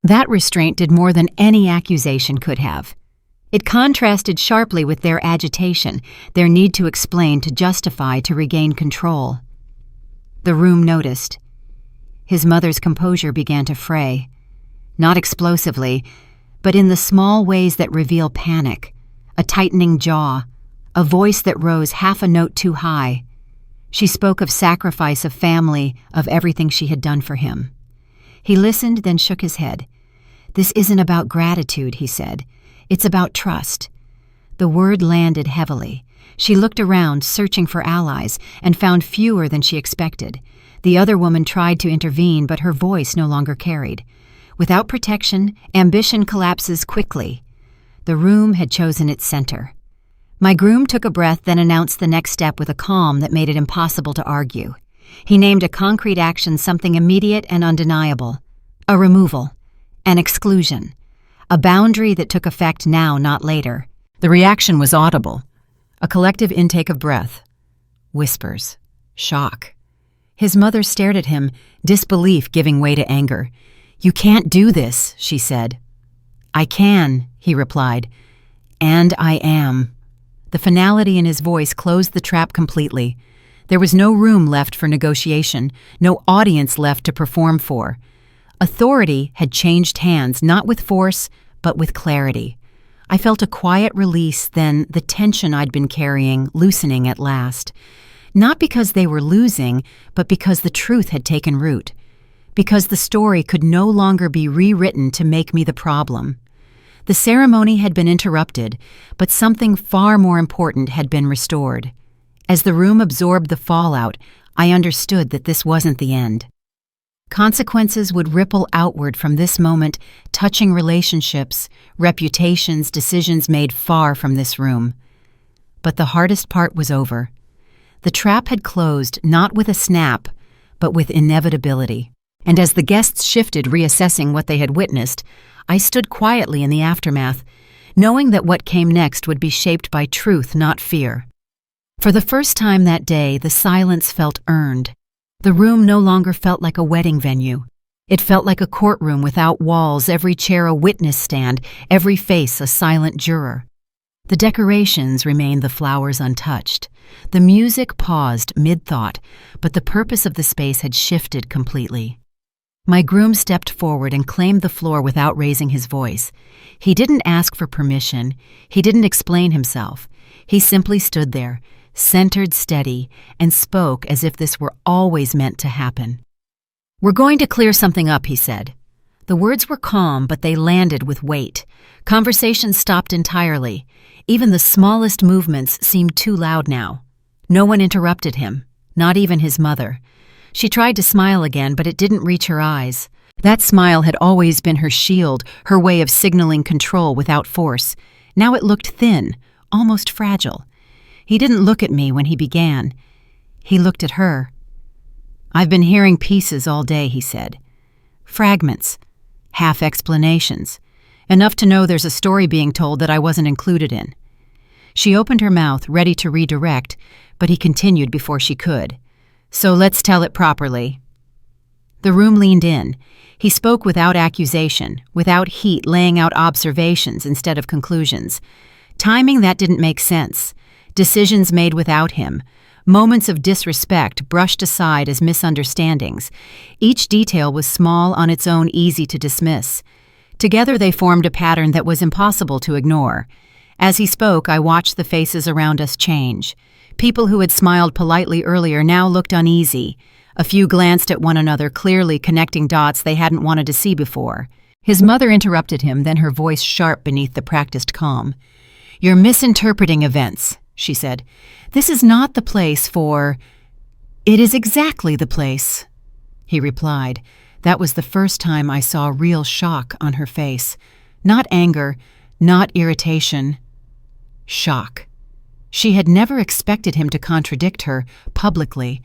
That restraint did more than any accusation could have. It contrasted sharply with their agitation, their need to explain, to justify, to regain control. The room noticed. His mother's composure began to fray. Not explosively, but in the small ways that reveal panic. A tightening jaw, a voice that rose half a note too high. She spoke of sacrifice, of family, of everything she had done for him. He listened, then shook his head. This isn't about gratitude, he said. It's about trust. The word landed heavily. She looked around, searching for allies, and found fewer than she expected. The other woman tried to intervene, but her voice no longer carried. Without protection, ambition collapses quickly. The room had chosen its center. My groom took a breath, then announced the next step with a calm that made it impossible to argue. He named a concrete action, something immediate and undeniable. A removal. An exclusion. A boundary that took effect now, not later. The reaction was audible. A collective intake of breath. Whispers. Shock. His mother stared at him, disbelief giving way to anger. You can't do this, she said. I can, he replied. And I am. The finality in his voice closed the trap completely. There was no room left for negotiation, no audience left to perform for. Authority had changed hands, not with force, but with clarity. I felt a quiet release, then the tension I'd been carrying loosening at last. Not because they were losing, but because the truth had taken root. Because the story could no longer be rewritten to make me the problem. The ceremony had been interrupted, but something far more important had been restored. As the room absorbed the fallout, I understood that this wasn't the end. Consequences would ripple outward from this moment, touching relationships, reputations, decisions made far from this room. But the hardest part was over. The trap had closed not with a snap, but with inevitability. And as the guests shifted, reassessing what they had witnessed, I stood quietly in the aftermath, knowing that what came next would be shaped by truth, not fear. For the first time that day, the silence felt earned. The room no longer felt like a wedding venue. It felt like a courtroom without walls, every chair a witness stand, every face a silent juror. The decorations remained, the flowers untouched. The music paused mid-thought, but the purpose of the space had shifted completely. My groom stepped forward and claimed the floor without raising his voice. He didn't ask for permission. He didn't explain himself. He simply stood there, centered, steady, and spoke as if this were always meant to happen. "We're going to clear something up," he said. The words were calm, but they landed with weight. Conversation stopped entirely. Even the smallest movements seemed too loud now. No one interrupted him, not even his mother. She tried to smile again, but it didn't reach her eyes. That smile had always been her shield, her way of signaling control without force. Now it looked thin, almost fragile. He didn't look at me when he began. He looked at her. "I've been hearing pieces all day," he said. "Fragments, half explanations, enough to know there's a story being told that I wasn't included in." She opened her mouth, ready to redirect, but he continued before she could. "So let's tell it properly." The room leaned in. He spoke without accusation, without heat, laying out observations instead of conclusions. Timing that didn't make sense. Decisions made without him. Moments of disrespect brushed aside as misunderstandings. Each detail was small on its own, easy to dismiss. Together they formed a pattern that was impossible to ignore. As he spoke, I watched the faces around us change. People who had smiled politely earlier now looked uneasy. A few glanced at one another, clearly connecting dots they hadn't wanted to see before. His mother interrupted him, then her voice sharp beneath the practiced calm. "You're misinterpreting events," she said. "This is not the place for—" "It is exactly the place," he replied. That was the first time I saw real shock on her face. Not anger, not irritation. Shock. She had never expected him to contradict her publicly.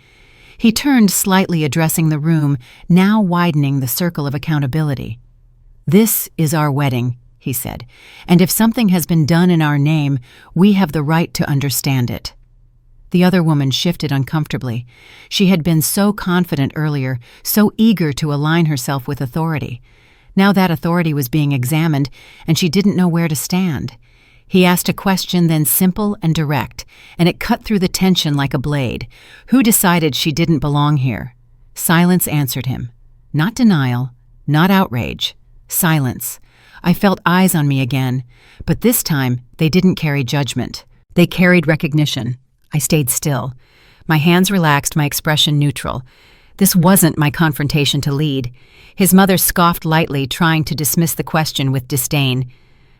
He turned slightly, addressing the room, now widening the circle of accountability. "This is our wedding," he said, "and if something has been done in our name, we have the right to understand it." The other woman shifted uncomfortably. She had been so confident earlier, so eager to align herself with authority. Now that authority was being examined, and she didn't know where to stand. He asked a question, then simple and direct, and it cut through the tension like a blade. Who decided she didn't belong here? Silence answered him. Not denial, not outrage. Silence. I felt eyes on me again, but this time they didn't carry judgment. They carried recognition. I stayed still. My hands relaxed, my expression neutral. This wasn't my confrontation to lead. His mother scoffed lightly, trying to dismiss the question with disdain.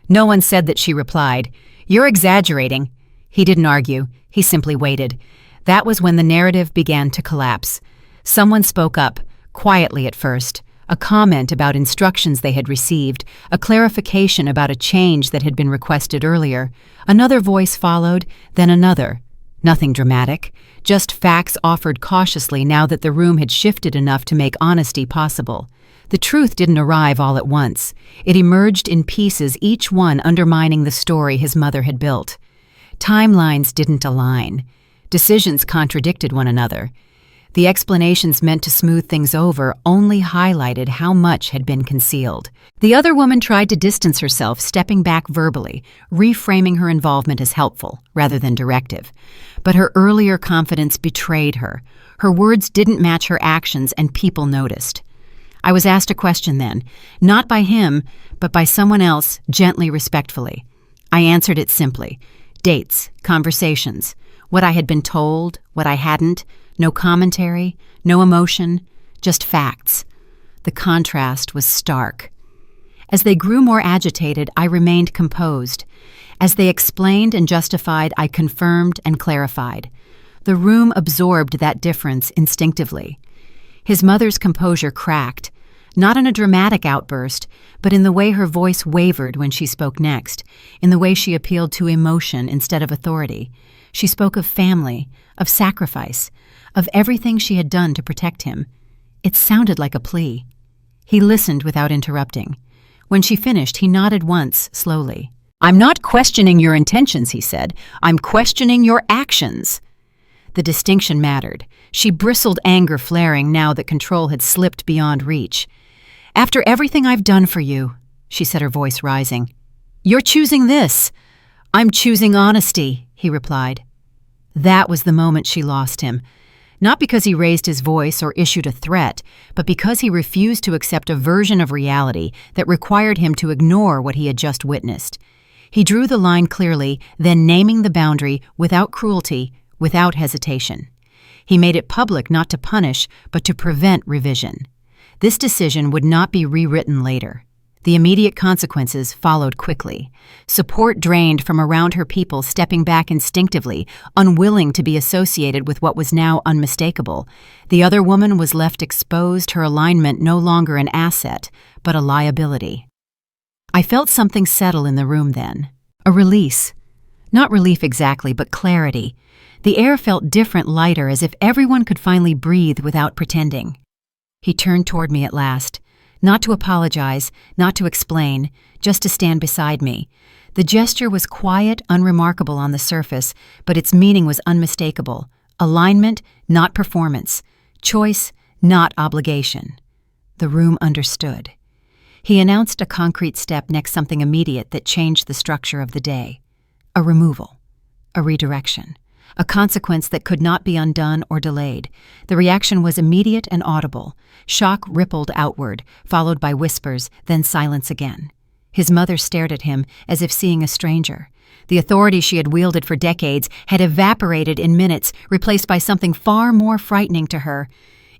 No one said that, she replied. "You're exaggerating." He didn't argue. He simply waited. That was when the narrative began to collapse. Someone spoke up, quietly at first. A comment about instructions they had received, a clarification about a change that had been requested earlier. Another voice followed, then another. Nothing dramatic, just facts offered cautiously now that the room had shifted enough to make honesty possible. The truth didn't arrive all at once. It emerged in pieces, each one undermining the story his mother had built. Timelines didn't align. Decisions contradicted one another. The explanations meant to smooth things over only highlighted how much had been concealed. The other woman tried to distance herself, stepping back verbally, reframing her involvement as helpful rather than directive. But her earlier confidence betrayed her. Her words didn't match her actions, and people noticed. I was asked a question then, not by him, but by someone else, gently, respectfully. I answered it simply. Dates, conversations. What I had been told, what I hadn't, no commentary, no emotion, just facts. The contrast was stark. As they grew more agitated, I remained composed. As they explained and justified, I confirmed and clarified. The room absorbed that difference instinctively. His mother's composure cracked, not in a dramatic outburst, but in the way her voice wavered when she spoke next, in the way she appealed to emotion instead of authority. She spoke of family, of sacrifice, of everything she had done to protect him. It sounded like a plea. He listened without interrupting. When she finished, he nodded once, slowly. "I'm not questioning your intentions," he said. "I'm questioning your actions." The distinction mattered. She bristled, anger flaring now that control had slipped beyond reach. "After everything I've done for you," she said, her voice rising, "you're choosing this." "I'm choosing honesty," he replied. That was the moment she lost him. Not because he raised his voice or issued a threat, but because he refused to accept a version of reality that required him to ignore what he had just witnessed. He drew the line clearly, then naming the boundary without cruelty, without hesitation. He made it public not to punish, but to prevent revision. This decision would not be rewritten later. The immediate consequences followed quickly. Support drained from around her people, stepping back instinctively, unwilling to be associated with what was now unmistakable. The other woman was left exposed, her alignment no longer an asset, but a liability. I felt something settle in the room then. A release. Not relief exactly, but clarity. The air felt different, lighter, as if everyone could finally breathe without pretending. He turned toward me at last. Not to apologize, not to explain, just to stand beside me. The gesture was quiet, unremarkable on the surface, but its meaning was unmistakable. Alignment, not performance. Choice, not obligation. The room understood. He announced a concrete step next, something immediate that changed the structure of the day. A removal. A redirection. A consequence that could not be undone or delayed. The reaction was immediate and audible. Shock rippled outward, followed by whispers, then silence again. His mother stared at him as if seeing a stranger. The authority she had wielded for decades had evaporated in minutes, replaced by something far more frightening to her.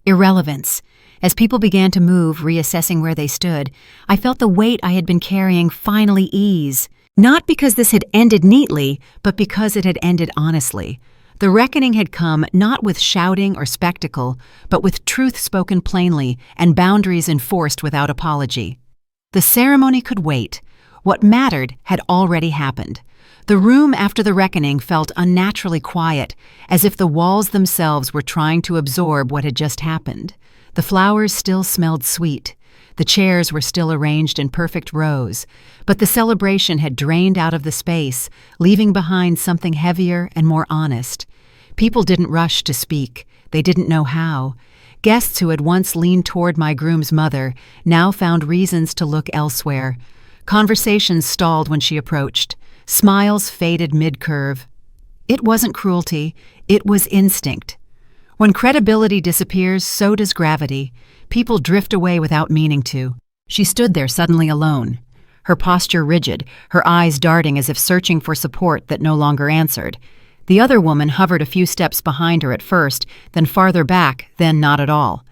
Irrelevance. As people began to move, reassessing where they stood, I felt the weight I had been carrying finally ease. Not because this had ended neatly, but because it had ended honestly. The reckoning had come not with shouting or spectacle, but with truth spoken plainly and boundaries enforced without apology. The ceremony could wait. What mattered had already happened. The room after the reckoning felt unnaturally quiet, as if the walls themselves were trying to absorb what had just happened. The flowers still smelled sweet. The chairs were still arranged in perfect rows, but the celebration had drained out of the space, leaving behind something heavier and more honest. People didn't rush to speak. They didn't know how. Guests who had once leaned toward my groom's mother now found reasons to look elsewhere. Conversations stalled when she approached. Smiles faded mid-curve. It wasn't cruelty. It was instinct. When credibility disappears, so does gravity. People drift away without meaning to. She stood there suddenly alone, her posture rigid, her eyes darting as if searching for support that no longer answered. The other woman hovered a few steps behind her at first, then farther back, then not at all.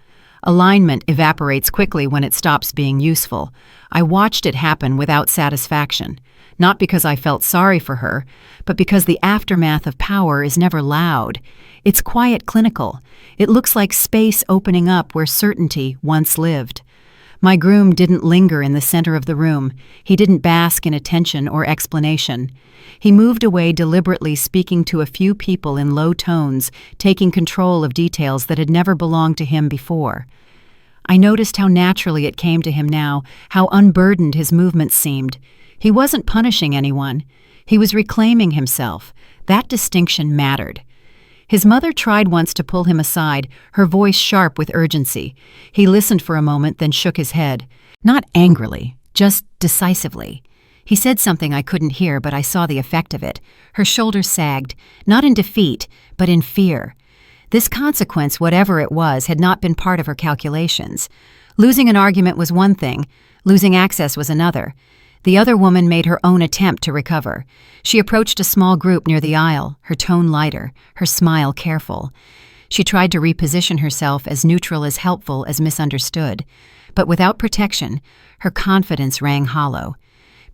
Alignment evaporates quickly when it stops being useful. I watched it happen without satisfaction, not because I felt sorry for her, but because the aftermath of power is never loud. It's quiet, clinical. It looks like space opening up where certainty once lived. My groom didn't linger in the center of the room. He didn't bask in attention or explanation. He moved away deliberately, speaking to a few people in low tones, taking control of details that had never belonged to him before. I noticed how naturally it came to him now, how unburdened his movements seemed. He wasn't punishing anyone. He was reclaiming himself. That distinction mattered. His mother tried once to pull him aside, her voice sharp with urgency. He listened for a moment, then shook his head. Not angrily, just decisively. He said something I couldn't hear, but I saw the effect of it. Her shoulders sagged, not in defeat, but in fear. This consequence, whatever it was, had not been part of her calculations. Losing an argument was one thing, losing access was another. The other woman made her own attempt to recover. She approached a small group near the aisle, her tone lighter, her smile careful. She tried to reposition herself as neutral, as helpful, as misunderstood. But without protection, her confidence rang hollow.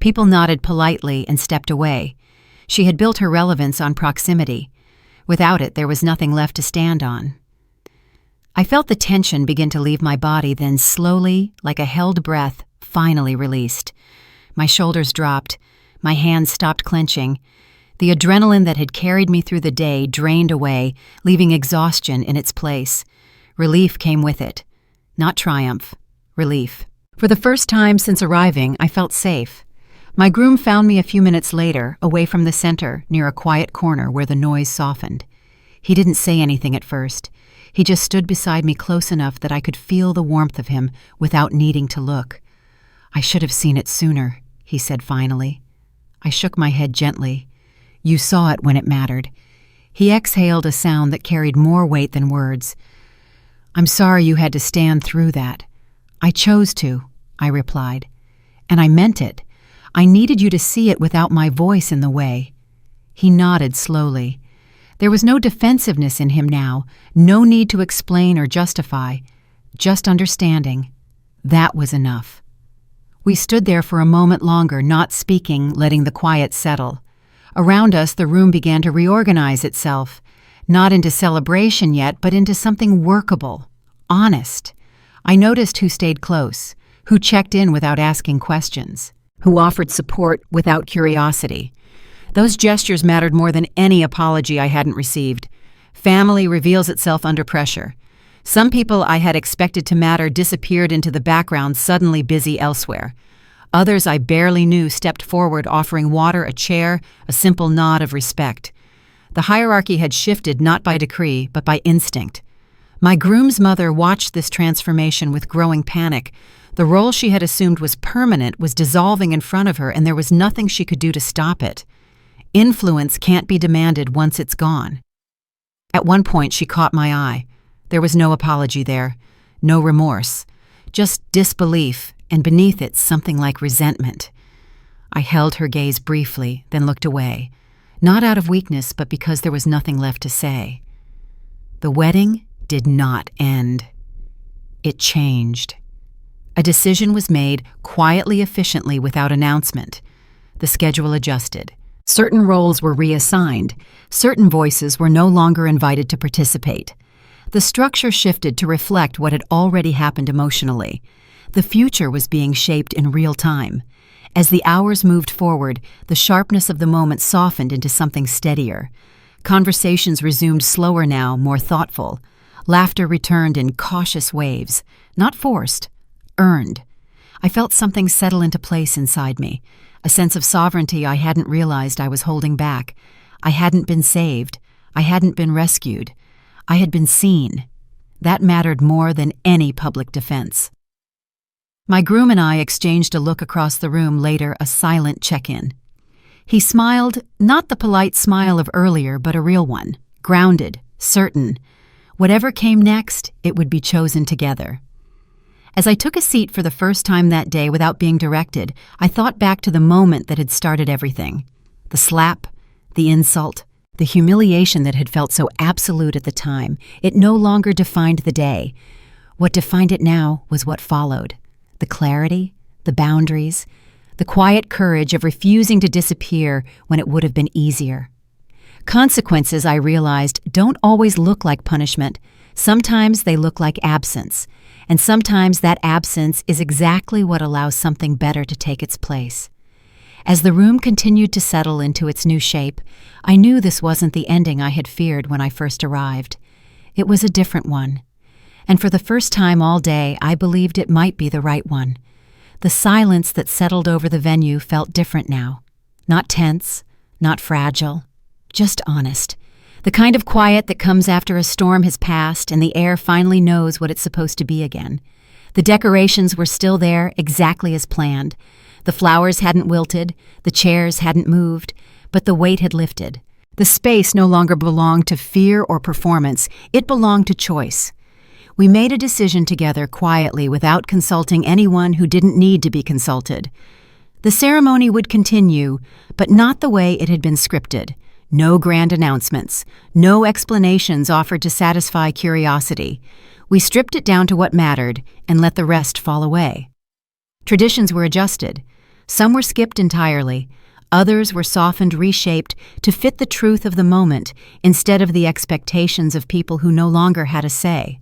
People nodded politely and stepped away. She had built her relevance on proximity. Without it, there was nothing left to stand on. I felt the tension begin to leave my body, then slowly, like a held breath, finally released. My shoulders dropped. My hands stopped clenching. The adrenaline that had carried me through the day drained away, leaving exhaustion in its place. Relief came with it. Not triumph. Relief. For the first time since arriving, I felt safe. My groom found me a few minutes later, away from the center, near a quiet corner where the noise softened. He didn't say anything at first. He just stood beside me close enough that I could feel the warmth of him without needing to look. "I should have seen it sooner," he said finally. I shook my head gently. "You saw it when it mattered." He exhaled a sound that carried more weight than words. "I'm sorry you had to stand through that." "I chose to," I replied. "And I meant it. I needed you to see it without my voice in the way." He nodded slowly. There was no defensiveness in him now, no need to explain or justify, just understanding. That was enough. We stood there for a moment longer, not speaking, letting the quiet settle. Around us, the room began to reorganize itself, not into celebration yet, but into something workable, honest. I noticed who stayed close, who checked in without asking questions, who offered support without curiosity. Those gestures mattered more than any apology I hadn't received. Family reveals itself under pressure. Some people I had expected to matter disappeared into the background, suddenly busy elsewhere. Others I barely knew stepped forward, offering water, a chair, a simple nod of respect. The hierarchy had shifted not by decree, but by instinct. My groom's mother watched this transformation with growing panic. The role she had assumed was permanent was dissolving in front of her, and there was nothing she could do to stop it. Influence can't be demanded once it's gone. At one point, she caught my eye. There was no apology there, no remorse, just disbelief, and beneath it, something like resentment. I held her gaze briefly, then looked away, not out of weakness, but because there was nothing left to say. The wedding did not end. It changed. A decision was made, quietly, efficiently, without announcement. The schedule adjusted. Certain roles were reassigned. Certain voices were no longer invited to participate. The structure shifted to reflect what had already happened emotionally. The future was being shaped in real time. As the hours moved forward, the sharpness of the moment softened into something steadier. Conversations resumed slower now, more thoughtful. Laughter returned in cautious waves, not forced, earned. I felt something settle into place inside me, a sense of sovereignty I hadn't realized I was holding back. I hadn't been saved. I hadn't been rescued. I had been seen. That mattered more than any public defense. My groom and I exchanged a look across the room, later a silent check-in. He smiled, not the polite smile of earlier, but a real one, grounded, certain. Whatever came next, it would be chosen together. As I took a seat for the first time that day without being directed, I thought back to the moment that had started everything. The slap, the insult, the humiliation that had felt so absolute at the time. It no longer defined the day. What defined it now was what followed. The clarity, the boundaries, the quiet courage of refusing to disappear when it would have been easier. Consequences, I realized, don't always look like punishment. Sometimes they look like absence. And sometimes that absence is exactly what allows something better to take its place. As the room continued to settle into its new shape, I knew this wasn't the ending I had feared when I first arrived. It was a different one. And for the first time all day, I believed it might be the right one. The silence that settled over the venue felt different now. Not tense, not fragile, just honest. The kind of quiet that comes after a storm has passed and the air finally knows what it's supposed to be again. The decorations were still there, exactly as planned. The flowers hadn't wilted, the chairs hadn't moved, but the weight had lifted. The space no longer belonged to fear or performance, it belonged to choice. We made a decision together quietly without consulting anyone who didn't need to be consulted. The ceremony would continue, but not the way it had been scripted. No grand announcements, no explanations offered to satisfy curiosity. We stripped it down to what mattered and let the rest fall away. Traditions were adjusted. Some were skipped entirely. Others were softened, reshaped to fit the truth of the moment instead of the expectations of people who no longer had a say.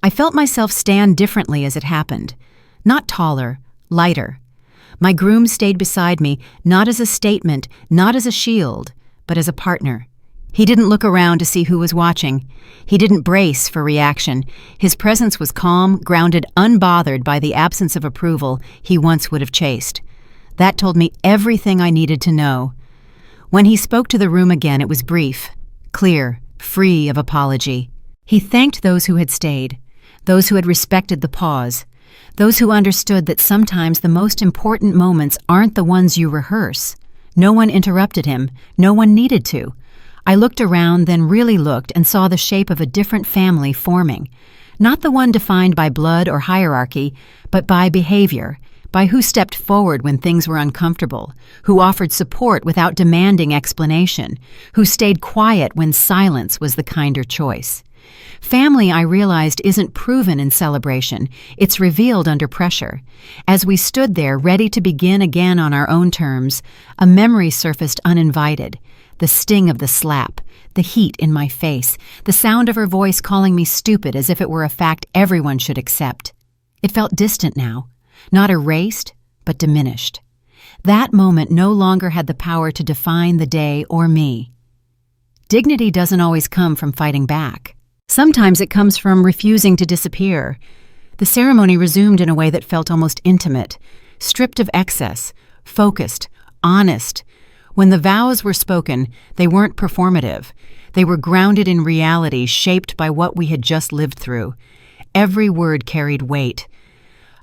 I felt myself stand differently as it happened. Not taller, lighter. My groom stayed beside me, not as a statement, not as a shield, but as a partner. He didn't look around to see who was watching. He didn't brace for reaction. His presence was calm, grounded, unbothered by the absence of approval he once would have chased. That told me everything I needed to know. When he spoke to the room again, it was brief, clear, free of apology. He thanked those who had stayed, those who had respected the pause, those who understood that sometimes the most important moments aren't the ones you rehearse. No one interrupted him. No one needed to. I looked around, then really looked, and saw the shape of a different family forming. Not the one defined by blood or hierarchy, but by behavior, by who stepped forward when things were uncomfortable, who offered support without demanding explanation, who stayed quiet when silence was the kinder choice. Family, I realized, isn't proven in celebration. It's revealed under pressure. As we stood there, ready to begin again on our own terms, a memory surfaced uninvited. The sting of the slap, the heat in my face, the sound of her voice calling me stupid as if it were a fact everyone should accept. It felt distant now, not erased, but diminished. That moment no longer had the power to define the day or me. Dignity doesn't always come from fighting back. Sometimes it comes from refusing to disappear. The ceremony resumed in a way that felt almost intimate, stripped of excess, focused, honest. When the vows were spoken, they weren't performative. They were grounded in reality, shaped by what we had just lived through. Every word carried weight.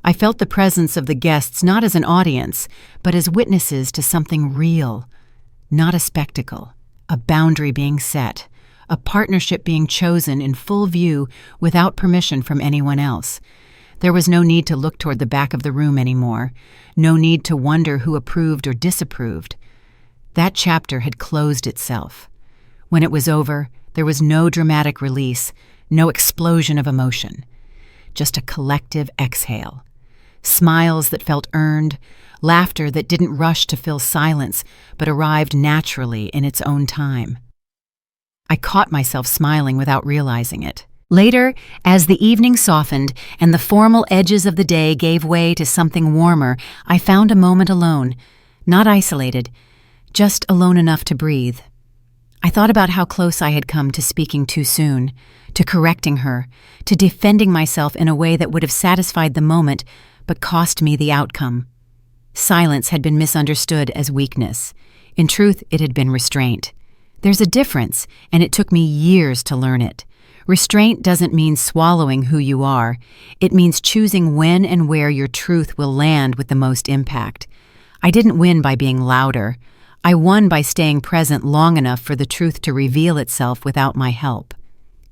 I felt the presence of the guests not as an audience, but as witnesses to something real, not a spectacle, a boundary being set, a partnership being chosen in full view without permission from anyone else. There was no need to look toward the back of the room anymore, no need to wonder who approved or disapproved. That chapter had closed itself. When it was over, there was no dramatic release, no explosion of emotion, just a collective exhale. Smiles that felt earned, laughter that didn't rush to fill silence, but arrived naturally in its own time. I caught myself smiling without realizing it. Later, as the evening softened and the formal edges of the day gave way to something warmer, I found a moment alone, not isolated, just alone enough to breathe. I thought about how close I had come to speaking too soon, to correcting her, to defending myself in a way that would have satisfied the moment but cost me the outcome. Silence had been misunderstood as weakness. In truth, it had been restraint. There's a difference, and it took me years to learn it. Restraint doesn't mean swallowing who you are. It means choosing when and where your truth will land with the most impact. I didn't win by being louder. I won by staying present long enough for the truth to reveal itself without my help.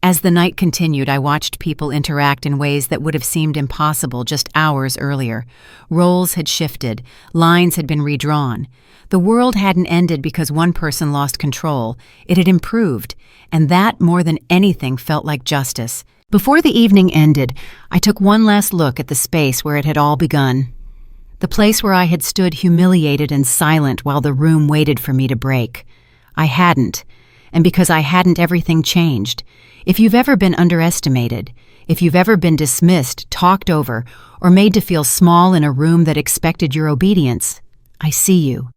As the night continued, I watched people interact in ways that would have seemed impossible just hours earlier. Roles had shifted, lines had been redrawn. The world hadn't ended because one person lost control. It had improved, and that, more than anything, felt like justice. Before the evening ended, I took one last look at the space where it had all begun. The place where I had stood humiliated and silent while the room waited for me to break. I hadn't, and because I hadn't, everything changed. If you've ever been underestimated, if you've ever been dismissed, talked over, or made to feel small in a room that expected your obedience, I see you.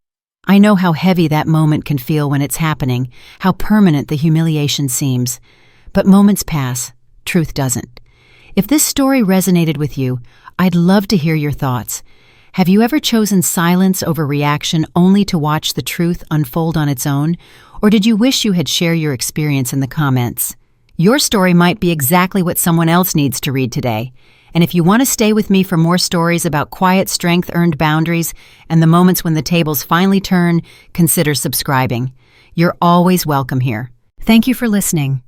I know how heavy that moment can feel when it's happening, how permanent the humiliation seems. But moments pass, truth doesn't. If this story resonated with you, I'd love to hear your thoughts. Have you ever chosen silence over reaction only to watch the truth unfold on its own? Or did you wish you had shared your experience in the comments? Your story might be exactly what someone else needs to read today. And if you want to stay with me for more stories about quiet strength, earned boundaries, and the moments when the tables finally turn, consider subscribing. You're always welcome here. Thank you for listening.